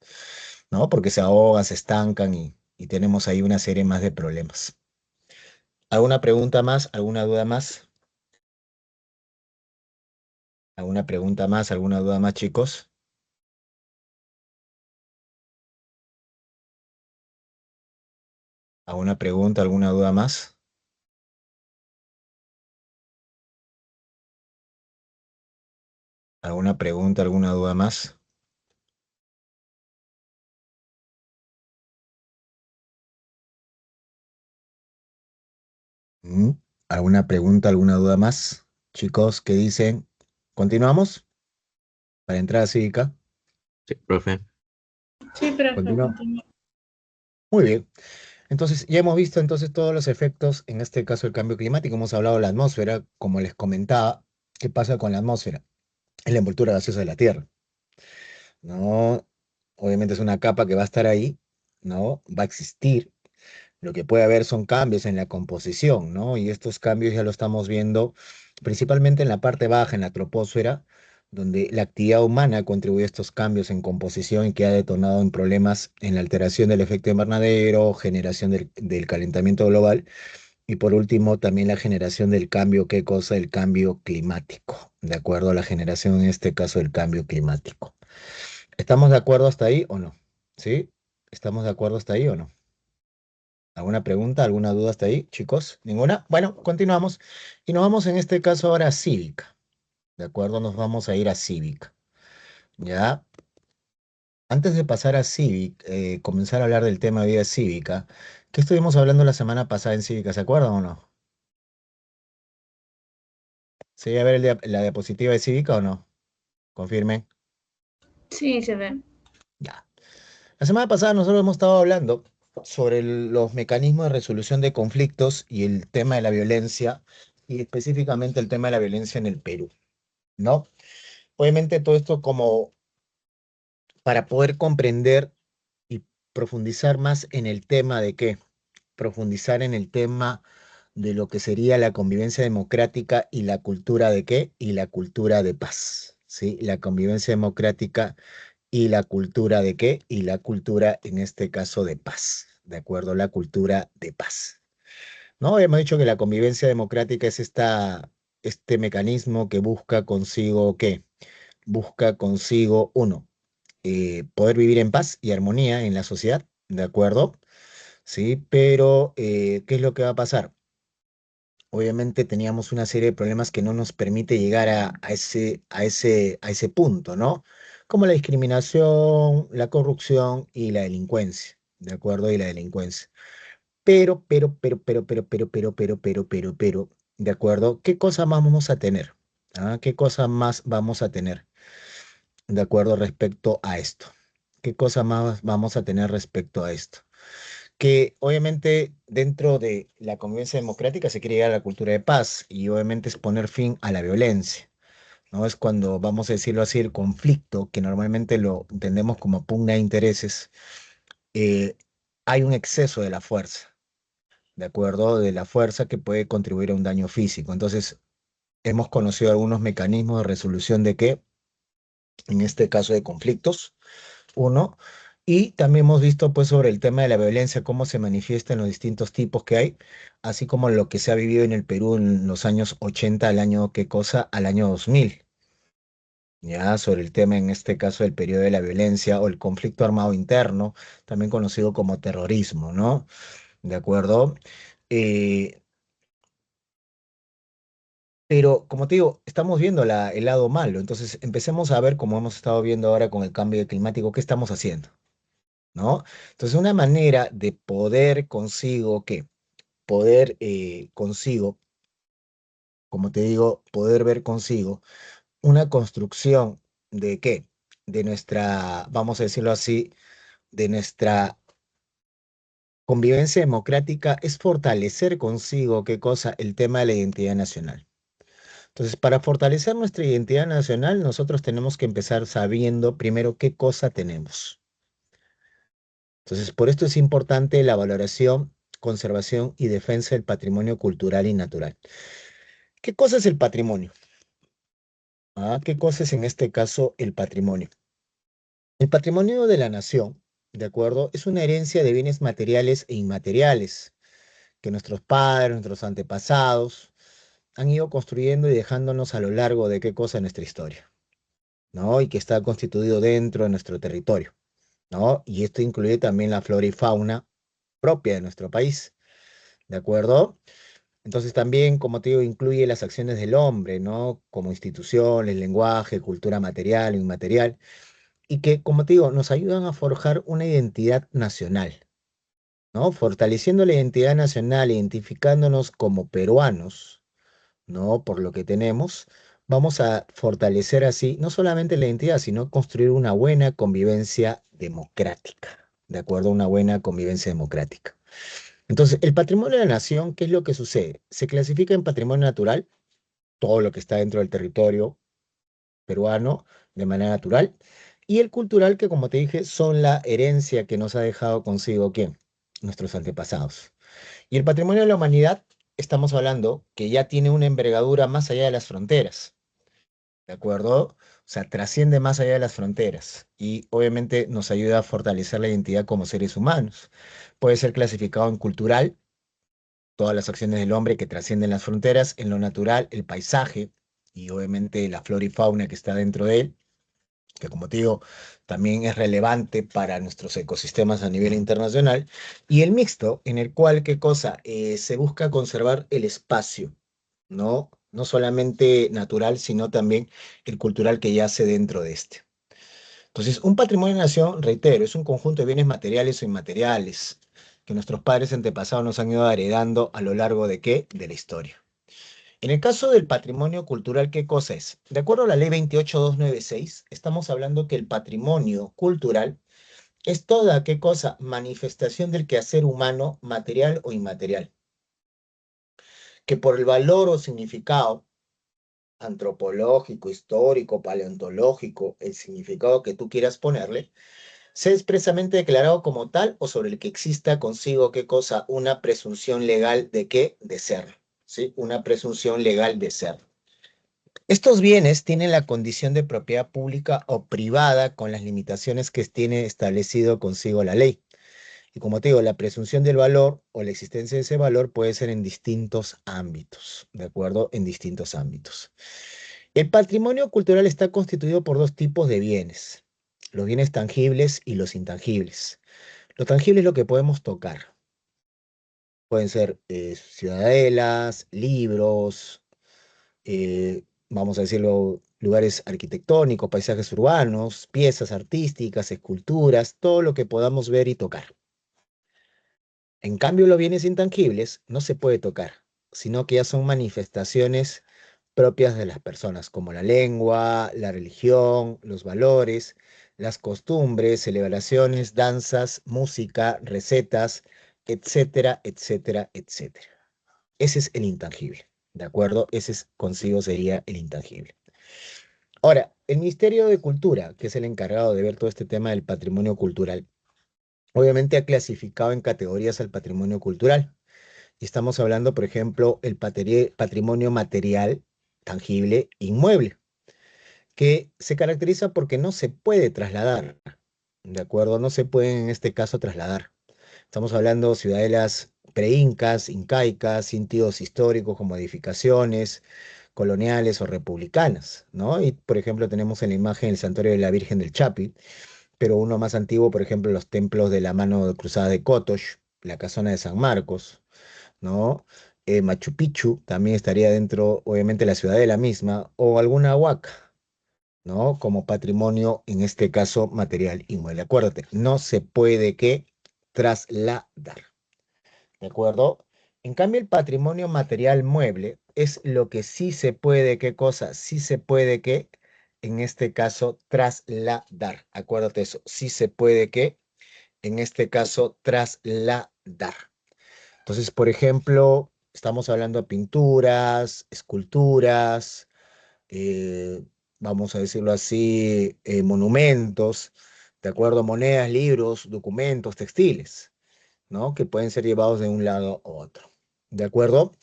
¿no? Porque se ahogan, se estancan y tenemos ahí una serie más de problemas. ¿Alguna pregunta más? ¿Alguna duda más? ¿Alguna pregunta más? ¿Alguna duda más, chicos? ¿Alguna pregunta? ¿Alguna duda más? ¿Alguna pregunta? ¿Alguna duda más? ¿Mm? ¿Alguna pregunta? ¿Alguna duda más? Chicos, ¿qué dicen? ¿Continuamos? Para entrada cívica. Sí, profe. Sí, profe, ¿Continúa? continúa. Muy bien. Entonces, ya hemos visto entonces todos los efectos, en este caso el cambio climático, hemos hablado de la atmósfera, como les comentaba, ¿qué pasa con la atmósfera? Es la envoltura gaseosa de la Tierra, ¿no? Obviamente es una capa que va a estar ahí, ¿no? Va a existir. Lo que puede haber son cambios en la composición, ¿no? Y estos cambios ya lo estamos viendo principalmente en la parte baja, en la troposfera, donde la actividad humana contribuye a estos cambios en composición y que ha detonado en problemas en la alteración del efecto invernadero, generación del calentamiento global y por último también la generación del cambio, ¿qué cosa? El cambio climático, de acuerdo a la generación en este caso del cambio climático. ¿Estamos de acuerdo hasta ahí o no? ¿Sí? ¿Estamos de acuerdo hasta ahí o no? ¿Alguna pregunta, alguna duda hasta ahí, chicos? ¿Ninguna? Bueno, continuamos. Y nos vamos en este caso ahora a cívica. ¿De acuerdo? Nos vamos a ir a cívica. ¿Ya? Antes de pasar a cívica, comenzar a hablar del tema de vida cívica, ¿qué estuvimos hablando la semana pasada en cívica? ¿Se acuerdan o no? ¿Se a ver la diapositiva de cívica o no? Confirmen. Sí, se ve. Ya. La semana pasada nosotros hemos estado hablando sobre los mecanismos de resolución de conflictos y el tema de la violencia, y específicamente el tema de la violencia en el Perú, ¿no? Obviamente todo esto como para poder comprender y profundizar más en el tema de qué, profundizar en el tema de lo que sería la convivencia democrática y la cultura de qué, y la cultura de paz, ¿sí? La convivencia democrática y la cultura de qué, y la cultura en este caso de paz, ¿de acuerdo? La cultura de paz. ¿No? Hemos dicho que la convivencia democrática es este mecanismo que busca consigo qué, busca consigo uno poder vivir en paz y armonía en la sociedad, ¿de acuerdo? Sí, pero ¿qué es lo que va a pasar? Obviamente teníamos una serie de problemas que no nos permite llegar a ese punto, ¿no? Como la discriminación, la corrupción y la delincuencia, ¿de acuerdo? Y la delincuencia. Pero, ¿de acuerdo? ¿Qué cosa más vamos a tener? ¿Ah? ¿Qué cosa más vamos a tener? ¿De acuerdo respecto a esto? ¿Qué cosa más vamos a tener respecto a esto? Que obviamente dentro de la convivencia democrática se quiere llegar a la cultura de paz y obviamente es poner fin a la violencia, ¿no? Es cuando, vamos a decirlo así, el conflicto, que normalmente lo entendemos como pugna de intereses, eh, hay un exceso de la fuerza, ¿de acuerdo? De la fuerza que puede contribuir a un daño físico. Entonces, hemos conocido algunos mecanismos de resolución de qué, en este caso de conflictos, uno, y también hemos visto pues sobre el tema de la violencia, cómo se manifiesta en los distintos tipos que hay, así como lo que se ha vivido en el Perú en los años 80 al año, ¿qué cosa? Al año 2000. Ya, sobre el tema en este caso del periodo de la violencia o el conflicto armado interno, también conocido como terrorismo, ¿no? ¿De acuerdo? Eh, pero como te digo, estamos viendo el lado malo, entonces empecemos a ver, como hemos estado viendo ahora con el cambio climático, qué estamos haciendo, ¿no? Entonces, una manera de poder consigo, ¿qué? Poder consigo, como te digo, poder ver consigo una construcción de qué? De nuestra, vamos a decirlo así, de nuestra convivencia democrática es fortalecer consigo, ¿qué cosa? El tema de la identidad nacional. Entonces, para fortalecer nuestra identidad nacional, nosotros tenemos que empezar sabiendo primero qué cosa tenemos. Entonces, por esto es importante la valoración, conservación y defensa del patrimonio cultural y natural. ¿Qué cosa es el patrimonio? ¿Qué cosa es en este caso el patrimonio? El patrimonio de la nación, ¿de acuerdo? Es una herencia de bienes materiales e inmateriales que nuestros padres, nuestros antepasados han ido construyendo y dejándonos a lo largo de qué cosa en nuestra historia, ¿no? Y que está constituido dentro de nuestro territorio, ¿no? Y esto incluye también la flora y fauna propia de nuestro país, ¿de acuerdo? Entonces también, como te digo, incluye las acciones del hombre, ¿no? Como instituciones, lenguaje, cultura material o inmaterial, y que, como te digo, nos ayudan a forjar una identidad nacional, ¿no? Fortaleciendo la identidad nacional, identificándonos como peruanos, ¿no? Por lo que tenemos, vamos a fortalecer así no solamente la identidad, sino construir una buena convivencia democrática, ¿de acuerdo? Una buena convivencia democrática. Entonces, el patrimonio de la nación, ¿qué es lo que sucede? Se clasifica en patrimonio natural, todo lo que está dentro del territorio peruano de manera natural, y el cultural, que como te dije, son la herencia que nos ha dejado consigo, ¿quién? Nuestros antepasados. Y el patrimonio de la humanidad, estamos hablando que ya tiene una envergadura más allá de las fronteras, ¿de acuerdo? O sea, trasciende más allá de las fronteras y obviamente nos ayuda a fortalecer la identidad como seres humanos. Puede ser clasificado en cultural, todas las acciones del hombre que trascienden las fronteras, en lo natural, el paisaje y obviamente la flora y fauna que está dentro de él, que como te digo, también es relevante para nuestros ecosistemas a nivel internacional, y el mixto, en el cual, ¿qué cosa? Se busca conservar el espacio, ¿no? No solamente natural, sino también el cultural que yace dentro de este. Entonces, un patrimonio de nación, reitero, es un conjunto de bienes materiales o inmateriales que nuestros padres antepasados nos han ido heredando a lo largo de qué? De la historia. En el caso del patrimonio cultural, ¿qué cosa es? De acuerdo a la ley 28296, estamos hablando que el patrimonio cultural es toda, ¿qué cosa? Manifestación del quehacer humano, material o inmaterial, que por el valor o significado antropológico, histórico, paleontológico, el significado que tú quieras ponerle, sea expresamente declarado como tal o sobre el que exista consigo, ¿qué cosa? Una presunción legal de qué? De ser, ¿sí? Una presunción legal de ser. Estos bienes tienen la condición de propiedad pública o privada con las limitaciones que tiene establecido consigo la ley. Y como te digo, la presunción del valor o la existencia de ese valor puede ser en distintos ámbitos, ¿de acuerdo? En distintos ámbitos. El patrimonio cultural está constituido por dos tipos de bienes, los bienes tangibles y los intangibles. Lo tangible es lo que podemos tocar. Pueden ser ciudadelas, libros, vamos a decirlo, lugares arquitectónicos, paisajes urbanos, piezas artísticas, esculturas, todo lo que podamos ver y tocar. En cambio, los bienes intangibles no se puede tocar, sino que ya son manifestaciones propias de las personas, como la lengua, la religión, los valores, las costumbres, celebraciones, danzas, música, recetas, etcétera, etcétera, etcétera. Ese es el intangible, ¿de acuerdo? Ese es, consigo sería el intangible. Ahora, el Ministerio de Cultura, que es el encargado de ver todo este tema del patrimonio cultural, obviamente ha clasificado en categorías al patrimonio cultural. Y estamos hablando, por ejemplo, el patrimonio material, tangible inmueble, que se caracteriza porque no se puede trasladar, ¿de acuerdo? No se puede en este caso trasladar. Estamos hablando de ciudadelas preincas, incaicas, sitios históricos como edificaciones coloniales o republicanas, ¿no? Y, por ejemplo, tenemos en la imagen el Santuario de la Virgen del Chapi, pero uno más antiguo, por ejemplo, los templos de la mano cruzada de Cotox, la casona de San Marcos, ¿no? Machu Picchu también estaría dentro, obviamente, de la ciudadela misma, o alguna huaca, ¿no? Como patrimonio, en este caso, material inmueble. Acuérdate, no se puede que trasladar, ¿de acuerdo? En cambio, el patrimonio material mueble es lo que sí se puede, ¿qué cosa? Sí se puede que, en este caso, trasladar. Acuérdate eso, sí se puede que, en este caso, trasladar. Entonces, por ejemplo, estamos hablando de pinturas, esculturas, eh, vamos a decirlo así, monumentos, ¿de acuerdo? Monedas, libros, documentos, textiles, ¿no? Que pueden ser llevados de un lado a otro, ¿de acuerdo?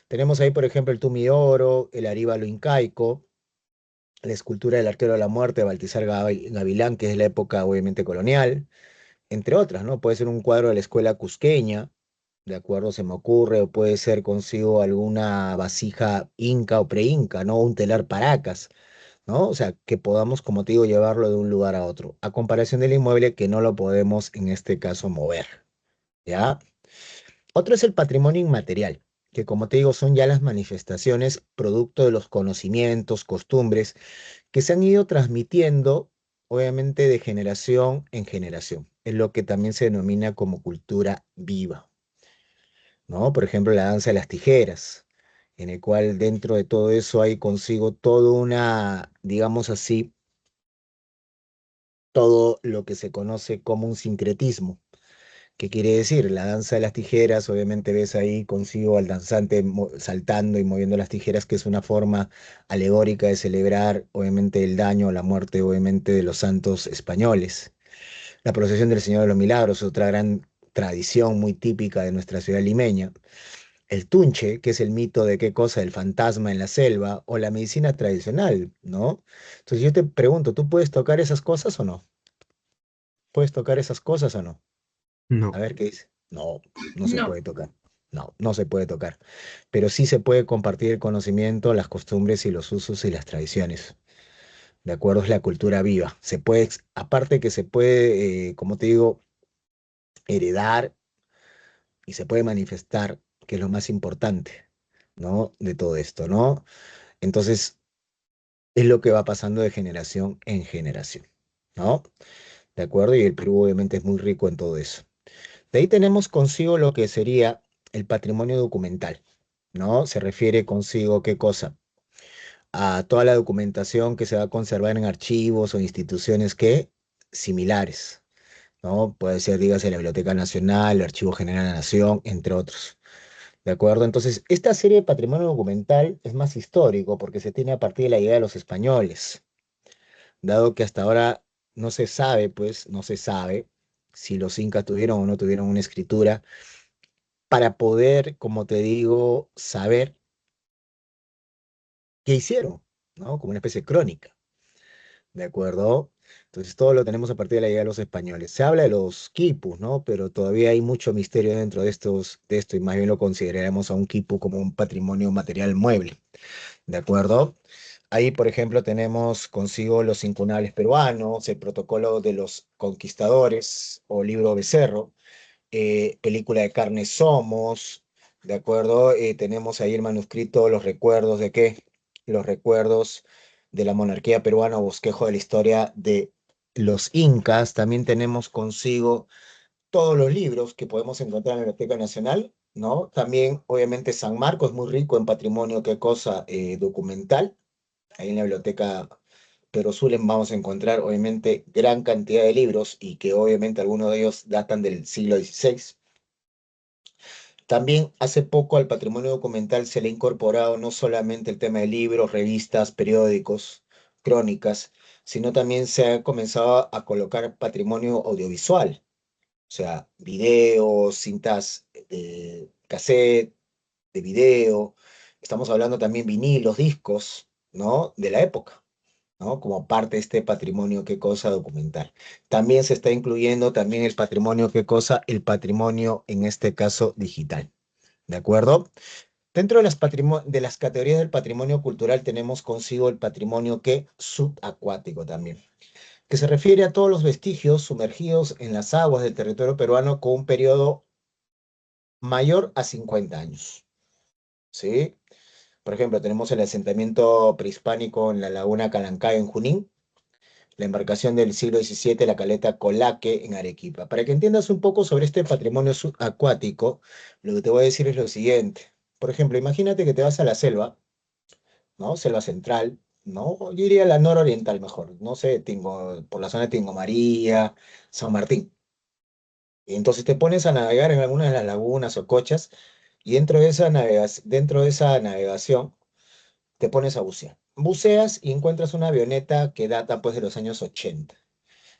Tenemos ahí, por ejemplo, el Tumi Oro, el Aríbalo incaico, la escultura del Arquero de la Muerte de Baltasar Gavilán, que es de la época, obviamente, colonial, entre otras, ¿no? Puede ser un cuadro de la escuela cusqueña, de acuerdo, se me ocurre, o puede ser consigo alguna vasija inca o preinca, ¿no? Un telar paracas, ¿no? O sea, que podamos, como te digo, llevarlo de un lugar a otro, a comparación del inmueble que no lo podemos en este caso mover, ¿ya? Otro es el patrimonio inmaterial, que como te digo, son ya las manifestaciones producto de los conocimientos, costumbres, que se han ido transmitiendo, obviamente, de generación en generación. Es lo que también se denomina como cultura viva, ¿no? Por ejemplo, la danza de las tijeras, en el cual dentro de todo eso hay consigo toda una, digamos así, todo lo que se conoce como un sincretismo. ¿Qué quiere decir? La danza de las tijeras, obviamente ves ahí consigo al danzante saltando y moviendo las tijeras, que es una forma alegórica de celebrar, obviamente, el daño o la muerte, obviamente, de los santos españoles. La procesión del Señor de los Milagros, otra gran tradición muy típica de nuestra ciudad limeña. El tunche, que es el mito de qué cosa, el fantasma en la selva, o la medicina tradicional, ¿no? Entonces yo te pregunto, ¿tú puedes tocar esas cosas o no? ¿Puedes tocar esas cosas o no? A No. ver qué dice. No, no se No, puede tocar. No, no se puede tocar. Pero sí se puede compartir el conocimiento, las costumbres y los usos y las tradiciones. De acuerdo, es la cultura viva. Se puede, aparte que se puede, como te digo, heredar y se puede manifestar, que es lo más importante, ¿no? De todo esto, ¿no? Entonces, es lo que va pasando de generación en generación, ¿no? ¿De acuerdo? Y el Perú obviamente es muy rico en todo eso. De ahí tenemos consigo lo que sería el patrimonio documental, ¿no? Se refiere consigo, ¿qué cosa? A toda la documentación que se va a conservar en archivos o instituciones que similares, ¿no? Puede ser, dígase, la Biblioteca Nacional, el Archivo General de la Nación, entre otros. ¿De acuerdo? Entonces, esta serie de patrimonio documental es más histórico porque se tiene a partir de la llegada de los españoles, dado que hasta ahora no se sabe, pues, no se sabe si los incas tuvieron o no tuvieron una escritura para poder, como te digo, saber qué hicieron, ¿no? Como una especie de crónica, ¿de acuerdo? Entonces todo lo tenemos a partir de la llegada de los españoles. Se habla de los quipus, ¿no? Pero todavía hay mucho misterio dentro de esto y más bien lo consideraremos a un quipu como un patrimonio material mueble, ¿de acuerdo? Ahí, por ejemplo, tenemos consigo los incunables peruanos, el protocolo de los conquistadores o libro Becerro, película de carne Somos, ¿de acuerdo? Tenemos ahí el manuscrito, los recuerdos de qué, los recuerdos de la monarquía peruana, bosquejo de la historia de los incas. También tenemos consigo todos los libros que podemos encontrar en la Biblioteca Nacional, ¿no? También, obviamente, San Marcos, muy rico en patrimonio, qué cosa, documental. Ahí en la Biblioteca Pedro Zulem vamos a encontrar, obviamente, gran cantidad de libros y que obviamente algunos de ellos datan del siglo XVI. También hace poco al patrimonio documental se le ha incorporado no solamente el tema de libros, revistas, periódicos, crónicas, sino también se ha comenzado a colocar patrimonio audiovisual, o sea, videos, cintas de cassette, de video, Estamos hablando también vinilos, discos, ¿no? De la época, ¿no? Como parte de este patrimonio, ¿qué cosa? Documental. También se está incluyendo también el patrimonio, ¿qué cosa? El patrimonio, en este caso, digital, ¿de acuerdo? Dentro de de las categorías del patrimonio cultural tenemos consigo el patrimonio que subacuático también, que se refiere a todos los vestigios sumergidos en las aguas del territorio peruano con un periodo mayor a 50 años, ¿sí? Por ejemplo, tenemos el asentamiento prehispánico en la laguna Calancayo en Junín, la embarcación del siglo XVII, la caleta Colaque en Arequipa. Para que entiendas un poco sobre este patrimonio subacuático, lo que te voy a decir es lo siguiente. Por ejemplo, imagínate que te vas a la selva, ¿no? Selva central, ¿no? Yo iría a la nororiental mejor, no sé, por la zona de Tingo María, San Martín. Y entonces te pones a navegar en alguna de las lagunas o cochas y dentro de esa navegación te pones a bucear. Buceas y encuentras una avioneta que data pues de los años 80.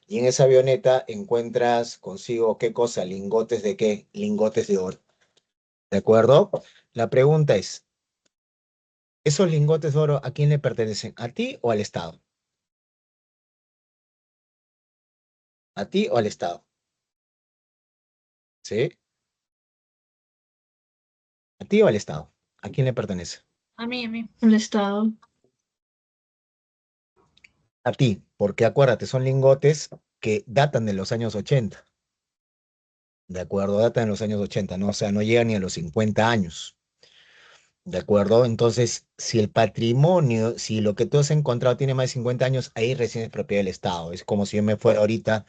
Y en esa avioneta encuentras consigo qué cosa, lingotes de qué, lingotes de oro. ¿De acuerdo? La pregunta es, ¿esos lingotes de oro a quién le pertenecen? ¿A ti o al Estado? ¿A ti o al Estado? ¿Sí? ¿A ti o al Estado? ¿A quién le pertenece? A mí, a mí. El Estado. A ti, porque acuérdate, son lingotes que datan de los años 80. ¿De acuerdo? Datan de los años 80, ¿no? O sea, no llegan ni a los 50 años. ¿De acuerdo? Entonces, si el patrimonio, si lo que tú has encontrado tiene más de 50 años, ahí recién es propiedad del Estado. Es como si yo me fuera ahorita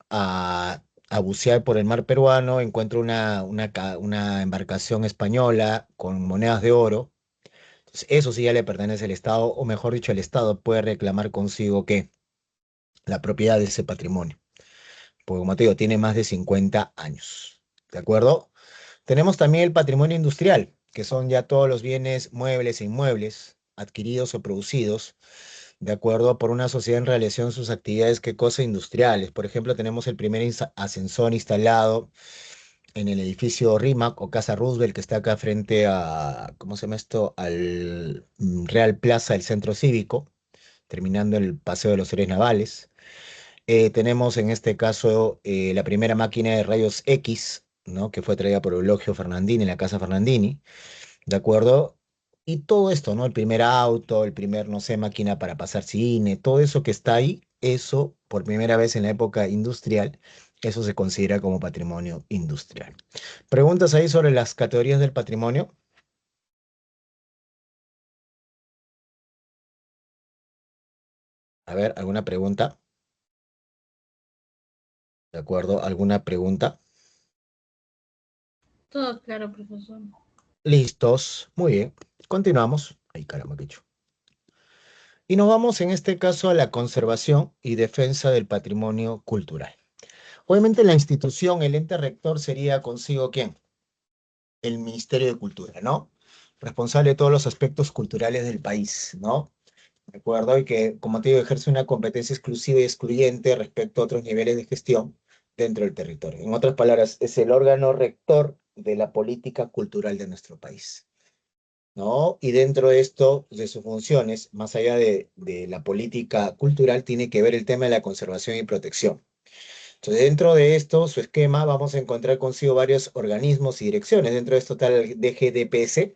a bucear por el mar peruano, encuentro una embarcación española con monedas de oro. Entonces, eso sí ya le pertenece al Estado, o mejor dicho, el Estado puede reclamar consigo que la propiedad de ese patrimonio. Porque como te digo, tiene más de 50 años. ¿De acuerdo? Tenemos también el patrimonio industrial, que son ya todos los bienes muebles e inmuebles adquiridos o producidos de acuerdo por una sociedad en relación a sus actividades, ¿qué cosa? Industriales. Por ejemplo, tenemos el primer ascensor instalado en el edificio Rimac o Casa Roosevelt, que está acá frente a, ¿cómo se llama esto? Al Real Plaza del Centro Cívico, terminando el Paseo de los Héroes Navales. Tenemos en este caso la primera máquina de rayos X, ¿no? Que fue traída por Eulogio Fernandini en la Casa Fernandini, ¿de acuerdo? Y todo esto, ¿no? El primer auto, el primer, no sé, máquina para pasar cine, todo eso que está ahí, eso por primera vez en la época industrial, eso se considera como patrimonio industrial. ¿Preguntas ahí sobre las categorías del patrimonio? A ver, ¿alguna pregunta? ¿De acuerdo? ¿Alguna pregunta? Todo claro, profesor. Listos. Muy bien. Continuamos. Ay, caramba, qué chulo. Y nos vamos en este caso a la conservación y defensa del patrimonio cultural. Obviamente la institución, el ente rector sería consigo ¿quién? El Ministerio de Cultura, ¿no? Responsable de todos los aspectos culturales del país, ¿no? ¿De acuerdo? Y que, como te digo, ejerce una competencia exclusiva y excluyente respecto a otros niveles de gestión dentro del territorio. En otras palabras, es el órgano rector de la política cultural de nuestro país, ¿no? Y dentro de esto, de sus funciones, más allá de la política cultural, tiene que ver el tema de la conservación y protección. Entonces, dentro de esto, su esquema, vamos a encontrar consigo varios organismos y direcciones. Dentro de esto está el DGDPS,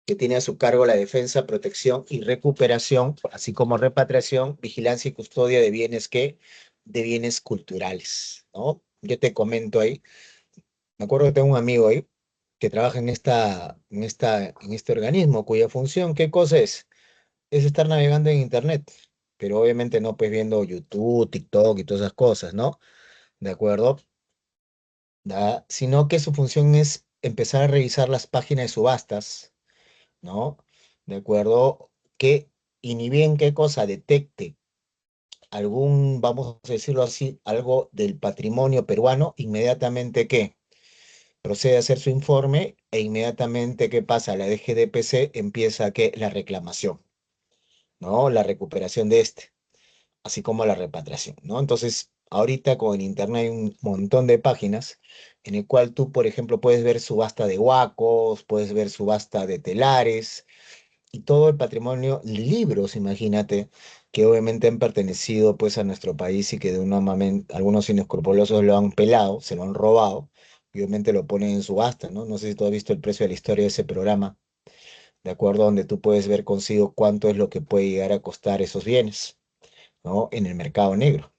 que tiene a su cargo la defensa, protección y recuperación, así como repatriación, vigilancia y custodia de bienes de bienes culturales, ¿no? Yo te comento ahí, me acuerdo que tengo un amigo ahí que trabaja en este organismo, cuya función, ¿qué cosa es? Es estar navegando en internet, pero obviamente no pues viendo YouTube, TikTok y todas esas cosas, ¿no? ¿De acuerdo? ¿Da? Sino que su función es empezar a revisar las páginas de subastas, ¿no? ¿De acuerdo? Y ni bien qué cosa detecte algún, vamos a decirlo así, algo del patrimonio peruano, inmediatamente ¿qué? Procede a hacer su informe e inmediatamente ¿qué pasa? La DGDPC empieza ¿qué? La reclamación, ¿no? La recuperación de este, así como la repatriación, ¿no? Entonces, Ahorita con internet hay un montón de páginas en el cual tú, por ejemplo, puedes ver subasta de huacos, puedes ver subasta de telares y todo el patrimonio, libros, imagínate, que obviamente han pertenecido pues a nuestro país y que de una manera algunos inescrupulosos lo han pelado, se lo han robado, y obviamente lo ponen en subasta, ¿no? No sé si tú has visto el precio de la historia de ese programa, de acuerdo a donde tú puedes ver consigo cuánto es lo que puede llegar a costar esos bienes, ¿no? En el mercado negro,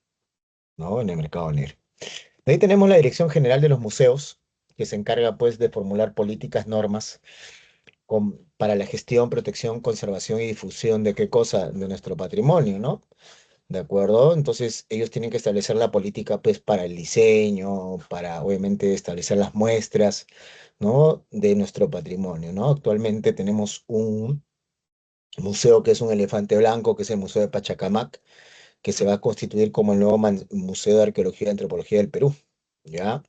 ¿no? En el mercado negro. De ahí tenemos la Dirección General de los Museos, que se encarga pues de formular políticas, normas para la gestión, protección, conservación y difusión de qué cosa, de nuestro patrimonio, ¿no? ¿De acuerdo? Entonces ellos tienen que establecer la política pues para el diseño, para obviamente establecer las muestras, ¿no? De nuestro patrimonio, ¿no? Actualmente tenemos un museo que es un elefante blanco, que es el Museo de Pachacamac, que se va a constituir como el nuevo Museo de Arqueología y Antropología del Perú, ¿ya?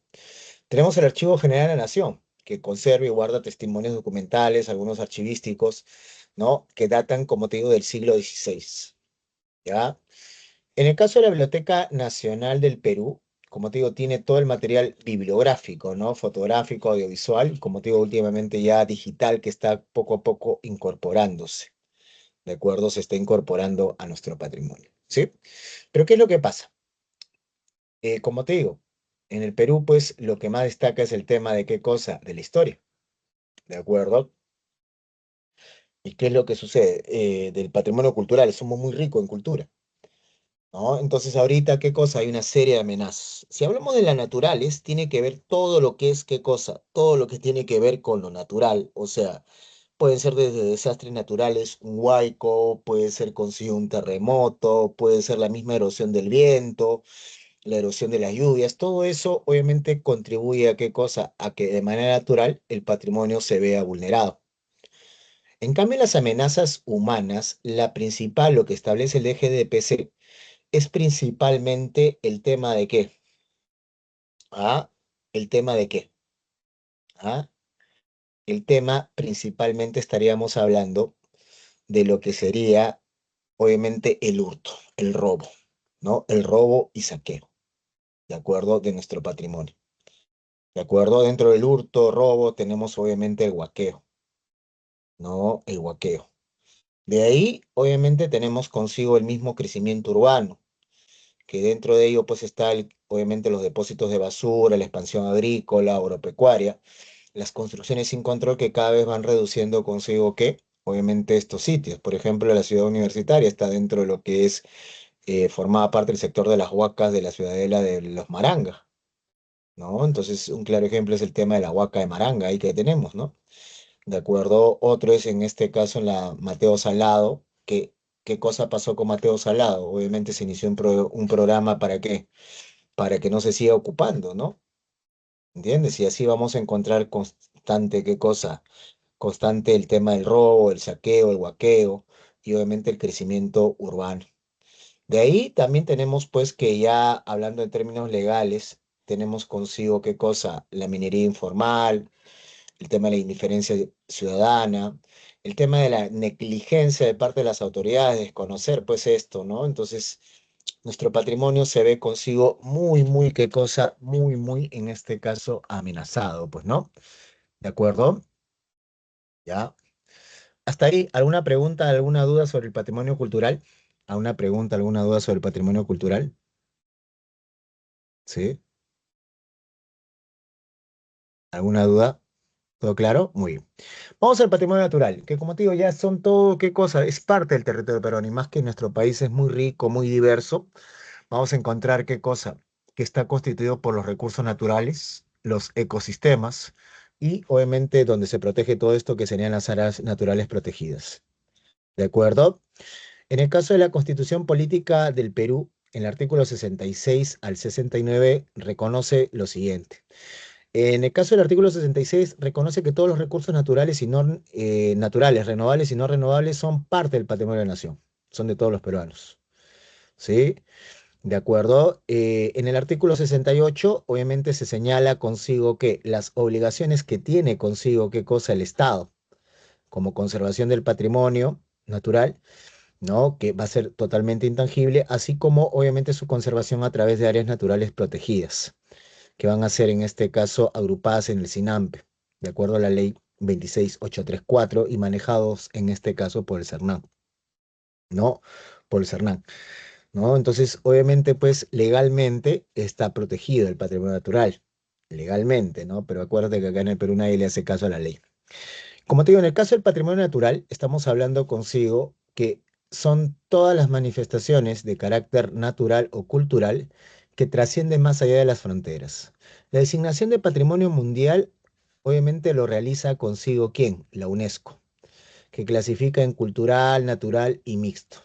Tenemos el Archivo General de la Nación, que conserva y guarda testimonios documentales, algunos archivísticos, ¿no? Que datan, como te digo, del siglo XVI, ¿ya? En el caso de la Biblioteca Nacional del Perú, como te digo, tiene todo el material bibliográfico, ¿no? Fotográfico, audiovisual, como te digo, últimamente ya digital, que está poco a poco incorporándose, ¿de acuerdo? Se está incorporando a nuestro patrimonio, ¿sí? Pero ¿qué es lo que pasa? Como te digo, en el Perú, pues, lo que más destaca es el tema de qué cosa, de la historia, ¿de acuerdo? ¿Y qué es lo que sucede? Del patrimonio cultural, somos muy ricos en cultura, ¿no? Entonces, ahorita, ¿qué cosa? Hay una serie de amenazas. Si hablamos de las naturales, tiene que ver todo lo que es, ¿qué cosa? Todo lo que tiene que ver con lo natural, o sea, pueden ser desde desastres naturales, un huaico, puede ser consigo un terremoto, puede ser la misma erosión del viento, la erosión de las lluvias, todo eso obviamente contribuye a qué cosa, a que de manera natural el patrimonio se vea vulnerado. En cambio, las amenazas humanas, la principal, lo que establece el EGDPC, es principalmente el tema de qué. ¿Ah? ¿El tema de qué? ¿Ah? El tema principalmente estaríamos hablando de lo que sería, obviamente, el hurto, el robo, ¿no? El robo y saqueo, ¿de acuerdo? De nuestro patrimonio. ¿De acuerdo? Dentro del hurto, robo, tenemos obviamente el huaqueo, ¿no? El huaqueo. De ahí, obviamente, tenemos consigo el mismo crecimiento urbano, que dentro de ello, pues, está, obviamente, los depósitos de basura, la expansión agrícola, agropecuaria, las construcciones sin control que cada vez van reduciendo consigo, ¿qué? Obviamente, estos sitios. Por ejemplo, la ciudad universitaria está dentro de lo que es, formaba parte del sector de las huacas de la ciudadela de los Maranga, ¿no? Entonces, un claro ejemplo es el tema de la huaca de Maranga, ahí que tenemos, ¿no? ¿De acuerdo? Otro es en este caso en la Mateo Salado, que ¿qué cosa pasó con Mateo Salado? Obviamente se inició un programa ¿para qué? Para que no se siga ocupando, ¿no? ¿Entiendes? Y así vamos a encontrar constante, ¿qué cosa? Constante el tema del robo, el saqueo, el huaqueo y obviamente el crecimiento urbano. De ahí también tenemos pues que ya hablando en términos legales, tenemos consigo qué cosa, la minería informal, el tema de la indiferencia ciudadana, el tema de la negligencia de parte de las autoridades, desconocer pues esto, ¿no? Entonces, nuestro patrimonio se ve consigo muy, muy, qué cosa, muy, muy, en este caso, amenazado, pues, ¿no? ¿De acuerdo? ¿Ya? Hasta ahí, ¿alguna pregunta, alguna duda sobre el patrimonio cultural? ¿Alguna pregunta, alguna duda sobre el patrimonio cultural? ¿Sí? ¿Alguna duda? ¿Todo claro? Muy bien. Vamos al patrimonio natural, que como te digo, ya son todo, ¿qué cosa? Es parte del territorio peruano y más que nuestro país es muy rico, muy diverso, vamos a encontrar qué cosa, que está constituido por los recursos naturales, los ecosistemas y obviamente donde se protege todo esto que serían las áreas naturales protegidas. ¿De acuerdo? En el caso de la Constitución Política del Perú, en el artículo 66 al 69 reconoce lo siguiente. En el caso del artículo 66, reconoce que todos los recursos naturales y no naturales, renovables y no renovables son parte del patrimonio de la nación, son de todos los peruanos. ¿Sí? De acuerdo. En el artículo 68, obviamente se señala consigo que las obligaciones que tiene consigo, qué cosa el Estado, como conservación del patrimonio natural, ¿no? Que va a ser totalmente intangible, así como obviamente su conservación a través de áreas naturales protegidas, que van a ser en este caso agrupadas en el SINAMPE, de acuerdo a la ley 26834 y manejados en este caso por el CERNAM, ¿no? Por el CERNAM, ¿no? Entonces, obviamente, pues legalmente está protegido el patrimonio natural, legalmente, ¿no? Pero acuérdate que acá en el Perú nadie le hace caso a la ley. Como te digo, en el caso del patrimonio natural, estamos hablando consigo que son todas las manifestaciones de carácter natural o cultural que trascienden más allá de las fronteras. La designación de patrimonio mundial obviamente lo realiza consigo ¿quién? La UNESCO, que clasifica en cultural, natural y mixto.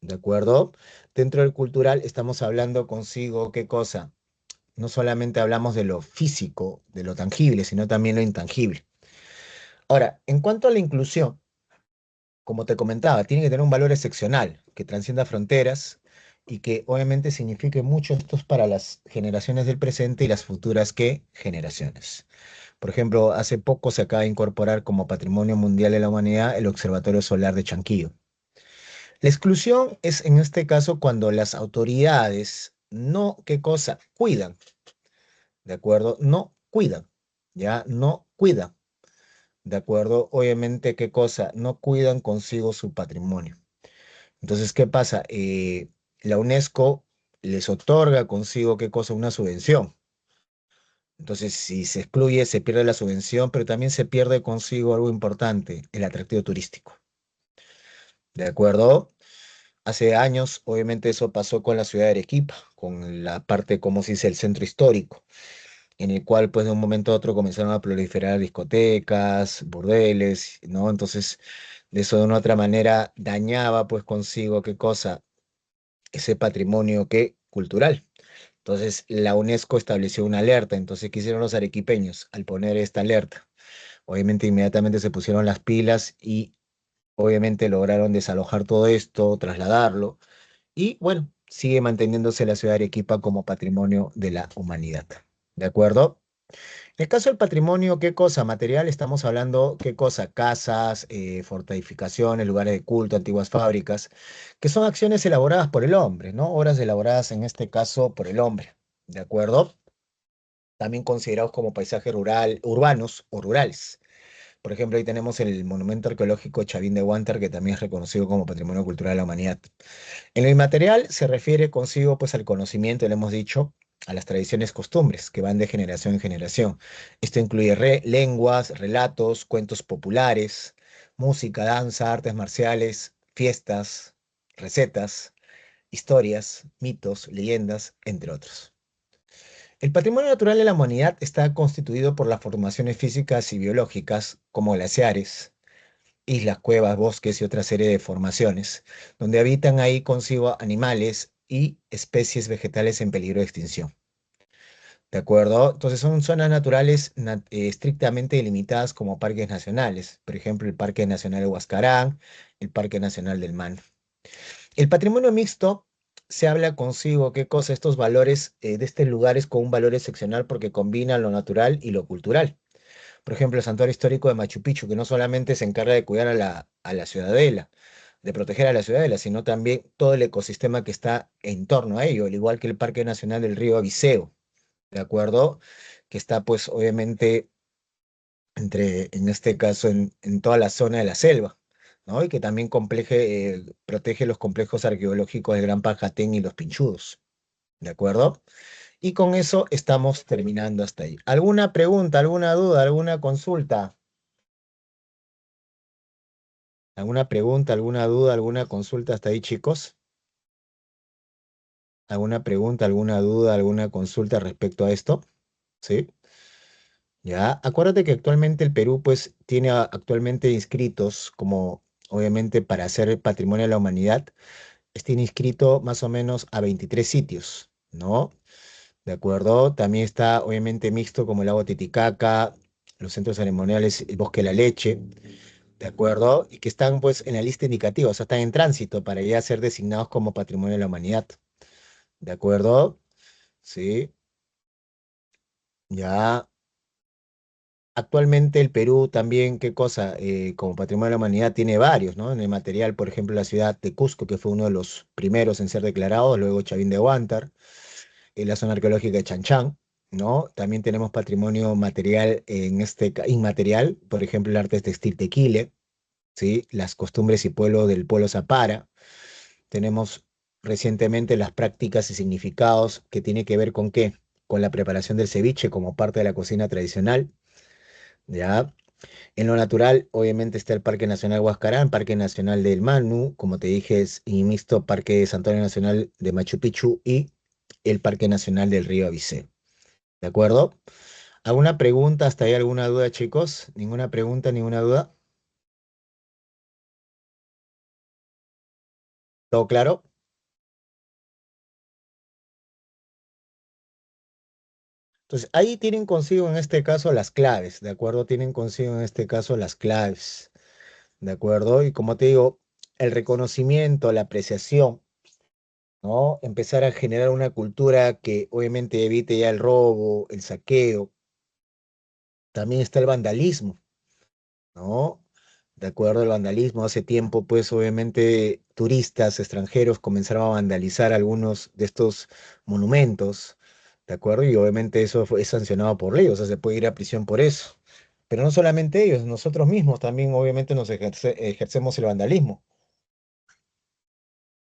¿De acuerdo? Dentro del cultural estamos hablando consigo ¿qué cosa? No solamente hablamos de lo físico, de lo tangible, sino también lo intangible. Ahora, en cuanto a la inclusión, como te comentaba, tiene que tener un valor excepcional, que transcienda fronteras y que obviamente signifique mucho esto para las generaciones del presente y las futuras ¿qué? Generaciones. Por ejemplo, hace poco se acaba de incorporar como Patrimonio Mundial de la Humanidad el Observatorio Solar de Chanquillo. La exclusión es en este caso cuando las autoridades no, ¿qué cosa? Cuidan, ¿de acuerdo? No cuidan, ya no cuidan. ¿De acuerdo? Obviamente, ¿qué cosa? No cuidan consigo su patrimonio. Entonces, ¿qué pasa? La UNESCO les otorga consigo, ¿qué cosa? Una subvención. Entonces, si se excluye, se pierde la subvención, pero también se pierde consigo algo importante, el atractivo turístico. ¿De acuerdo? Hace años, obviamente, eso pasó con la ciudad de Arequipa, con la parte, como se dice, el centro histórico, en el cual, pues, de un momento a otro comenzaron a proliferar discotecas, burdeles, ¿no? Entonces, de eso de una u otra manera dañaba, pues, consigo, ¿qué cosa? Ese patrimonio, ¿qué? Cultural. Entonces, la UNESCO estableció una alerta. Entonces, ¿qué hicieron los arequipeños al poner esta alerta? Obviamente, inmediatamente se pusieron las pilas y obviamente lograron desalojar todo esto, trasladarlo. Y bueno, sigue manteniéndose la ciudad de Arequipa como patrimonio de la humanidad. ¿De acuerdo? En el caso del patrimonio, ¿qué cosa? Material, estamos hablando, ¿qué cosa? Casas, fortificaciones, lugares de culto, antiguas fábricas, que son acciones elaboradas por el hombre, ¿no? Obras elaboradas en este caso por el hombre, ¿de acuerdo? También considerados como paisajes rural, urbanos o rurales. Por ejemplo, ahí tenemos el monumento arqueológico Chavín de Huántar, que también es reconocido como Patrimonio Cultural de la Humanidad. En lo inmaterial se refiere consigo pues al conocimiento, le hemos dicho, a las tradiciones, costumbres que van de generación en generación. Esto incluye lenguas, relatos, cuentos populares, música, danza, artes marciales, fiestas, recetas, historias, mitos, leyendas, entre otros. El patrimonio natural de la humanidad está constituido por las formaciones físicas y biológicas, como glaciares, islas, cuevas, bosques y otra serie de formaciones, donde habitan ahí consigo animales y especies vegetales en peligro de extinción. ¿De acuerdo? Entonces son zonas naturales estrictamente delimitadas como parques nacionales, por ejemplo, el Parque Nacional de Huascarán, el Parque Nacional del Man. El patrimonio mixto se habla consigo, ¿qué cosa? Estos valores de estos lugares con un valor excepcional porque combinan lo natural y lo cultural. Por ejemplo, el Santuario Histórico de Machu Picchu, que no solamente se encarga de cuidar a la ciudadela, de proteger a la ciudadela, sino también todo el ecosistema que está en torno a ello, al igual que el Parque Nacional del Río Abiseo, ¿de acuerdo? Que está pues obviamente en este caso, en toda la zona de la selva, ¿no? Y que también protege los complejos arqueológicos del Gran Pajatén y los Pinchudos, ¿de acuerdo? Y con eso estamos terminando hasta ahí. ¿Alguna pregunta, alguna duda, alguna consulta? ¿Alguna pregunta, alguna duda, alguna consulta hasta ahí, chicos? ¿Alguna pregunta, alguna duda, alguna consulta respecto a esto? ¿Sí? Ya, acuérdate que actualmente el Perú pues tiene actualmente inscritos como obviamente para ser Patrimonio de la Humanidad, tiene inscrito más o menos a 23 sitios, ¿no? ¿De acuerdo? También está obviamente mixto como el lago Titicaca, los centros ceremoniales, el Bosque de la Leche, ¿de acuerdo? Y que están pues en la lista indicativa, o sea, están en tránsito para ya ser designados como Patrimonio de la Humanidad, ¿de acuerdo? Sí, ya. Actualmente el Perú también, ¿qué cosa? Como Patrimonio de la Humanidad tiene varios, ¿no? En el material, por ejemplo, la ciudad de Cusco, que fue uno de los primeros en ser declarados, luego Chavín de Huántar, la zona arqueológica de Chanchán, ¿no? También tenemos patrimonio material inmaterial, por ejemplo, el arte textil tequile, ¿sí? Las costumbres y pueblo del pueblo Zapara. Tenemos recientemente las prácticas y significados que tiene que ver con qué, con la preparación del ceviche como parte de la cocina tradicional, ¿ya? En lo natural, obviamente está el Parque Nacional Huascarán, Parque Nacional del Manu, como te dije, es mixto Parque Santuario Nacional de Machu Picchu y el Parque Nacional del Río Avisé. ¿De acuerdo? ¿Alguna pregunta? ¿Hasta ahí alguna duda, chicos? ¿Ninguna pregunta, ninguna duda? ¿Todo claro? Entonces, ahí tienen consigo en este caso las claves, ¿de acuerdo? Tienen consigo en este caso las claves, ¿de acuerdo? Y como te digo, el reconocimiento, la apreciación, ¿no? Empezar a generar una cultura que obviamente evite ya el robo, el saqueo. También está el vandalismo, ¿no? De acuerdo al vandalismo, hace tiempo, pues obviamente turistas extranjeros comenzaron a vandalizar algunos de estos monumentos, ¿de acuerdo? Y obviamente eso es sancionado por ley, o sea, se puede ir a prisión por eso. Pero no solamente ellos, nosotros mismos también obviamente ejercemos el vandalismo.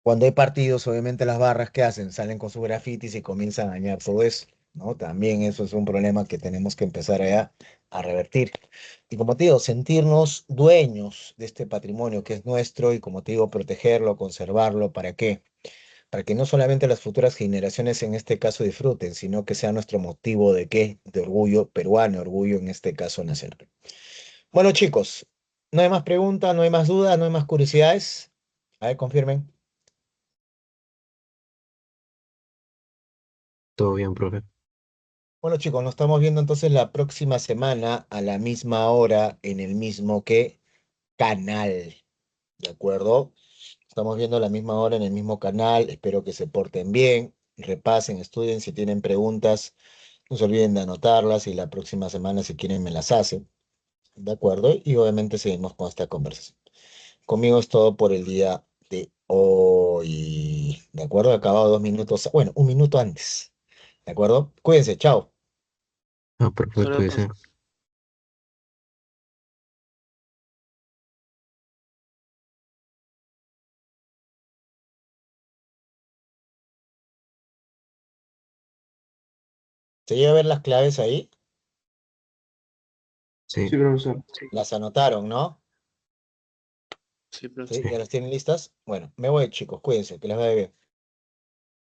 Cuando hay partidos, obviamente las barras, ¿qué hacen? Salen con sus grafitis y comienzan a dañar todo eso, ¿no? También eso es un problema que tenemos que empezar a revertir. Y como te digo, sentirnos dueños de este patrimonio que es nuestro y como te digo, protegerlo, conservarlo, ¿para qué? Para que no solamente las futuras generaciones en este caso disfruten, sino que sea nuestro motivo de qué? De orgullo peruano, orgullo en este caso nacional. Bueno, chicos, no hay más preguntas, no hay más dudas, no hay más curiosidades. A ver, confirmen. Todo bien, profe. Bueno, chicos, nos estamos viendo entonces la próxima semana a la misma hora en el mismo que canal, ¿de acuerdo? Estamos viendo a la misma hora en el mismo canal. Espero que se porten bien, repasen, estudien. Si tienen preguntas, no se olviden de anotarlas y la próxima semana, si quieren, me las hacen, ¿de acuerdo? Y obviamente seguimos con esta conversación. Conmigo es todo por el día de hoy, ¿de acuerdo? He acabado 2 minutos, bueno, 1 minuto antes, ¿de acuerdo? Cuídense, chao. Ah, profe, Solo cuídese. ¿Se llega a ver las claves ahí? Sí, Sí, profesor. Las anotaron, ¿no? Sí, profesor. ¿Sí? sí. ¿Ya las tienen listas? Bueno, me voy, chicos, cuídense, que les vaya bien.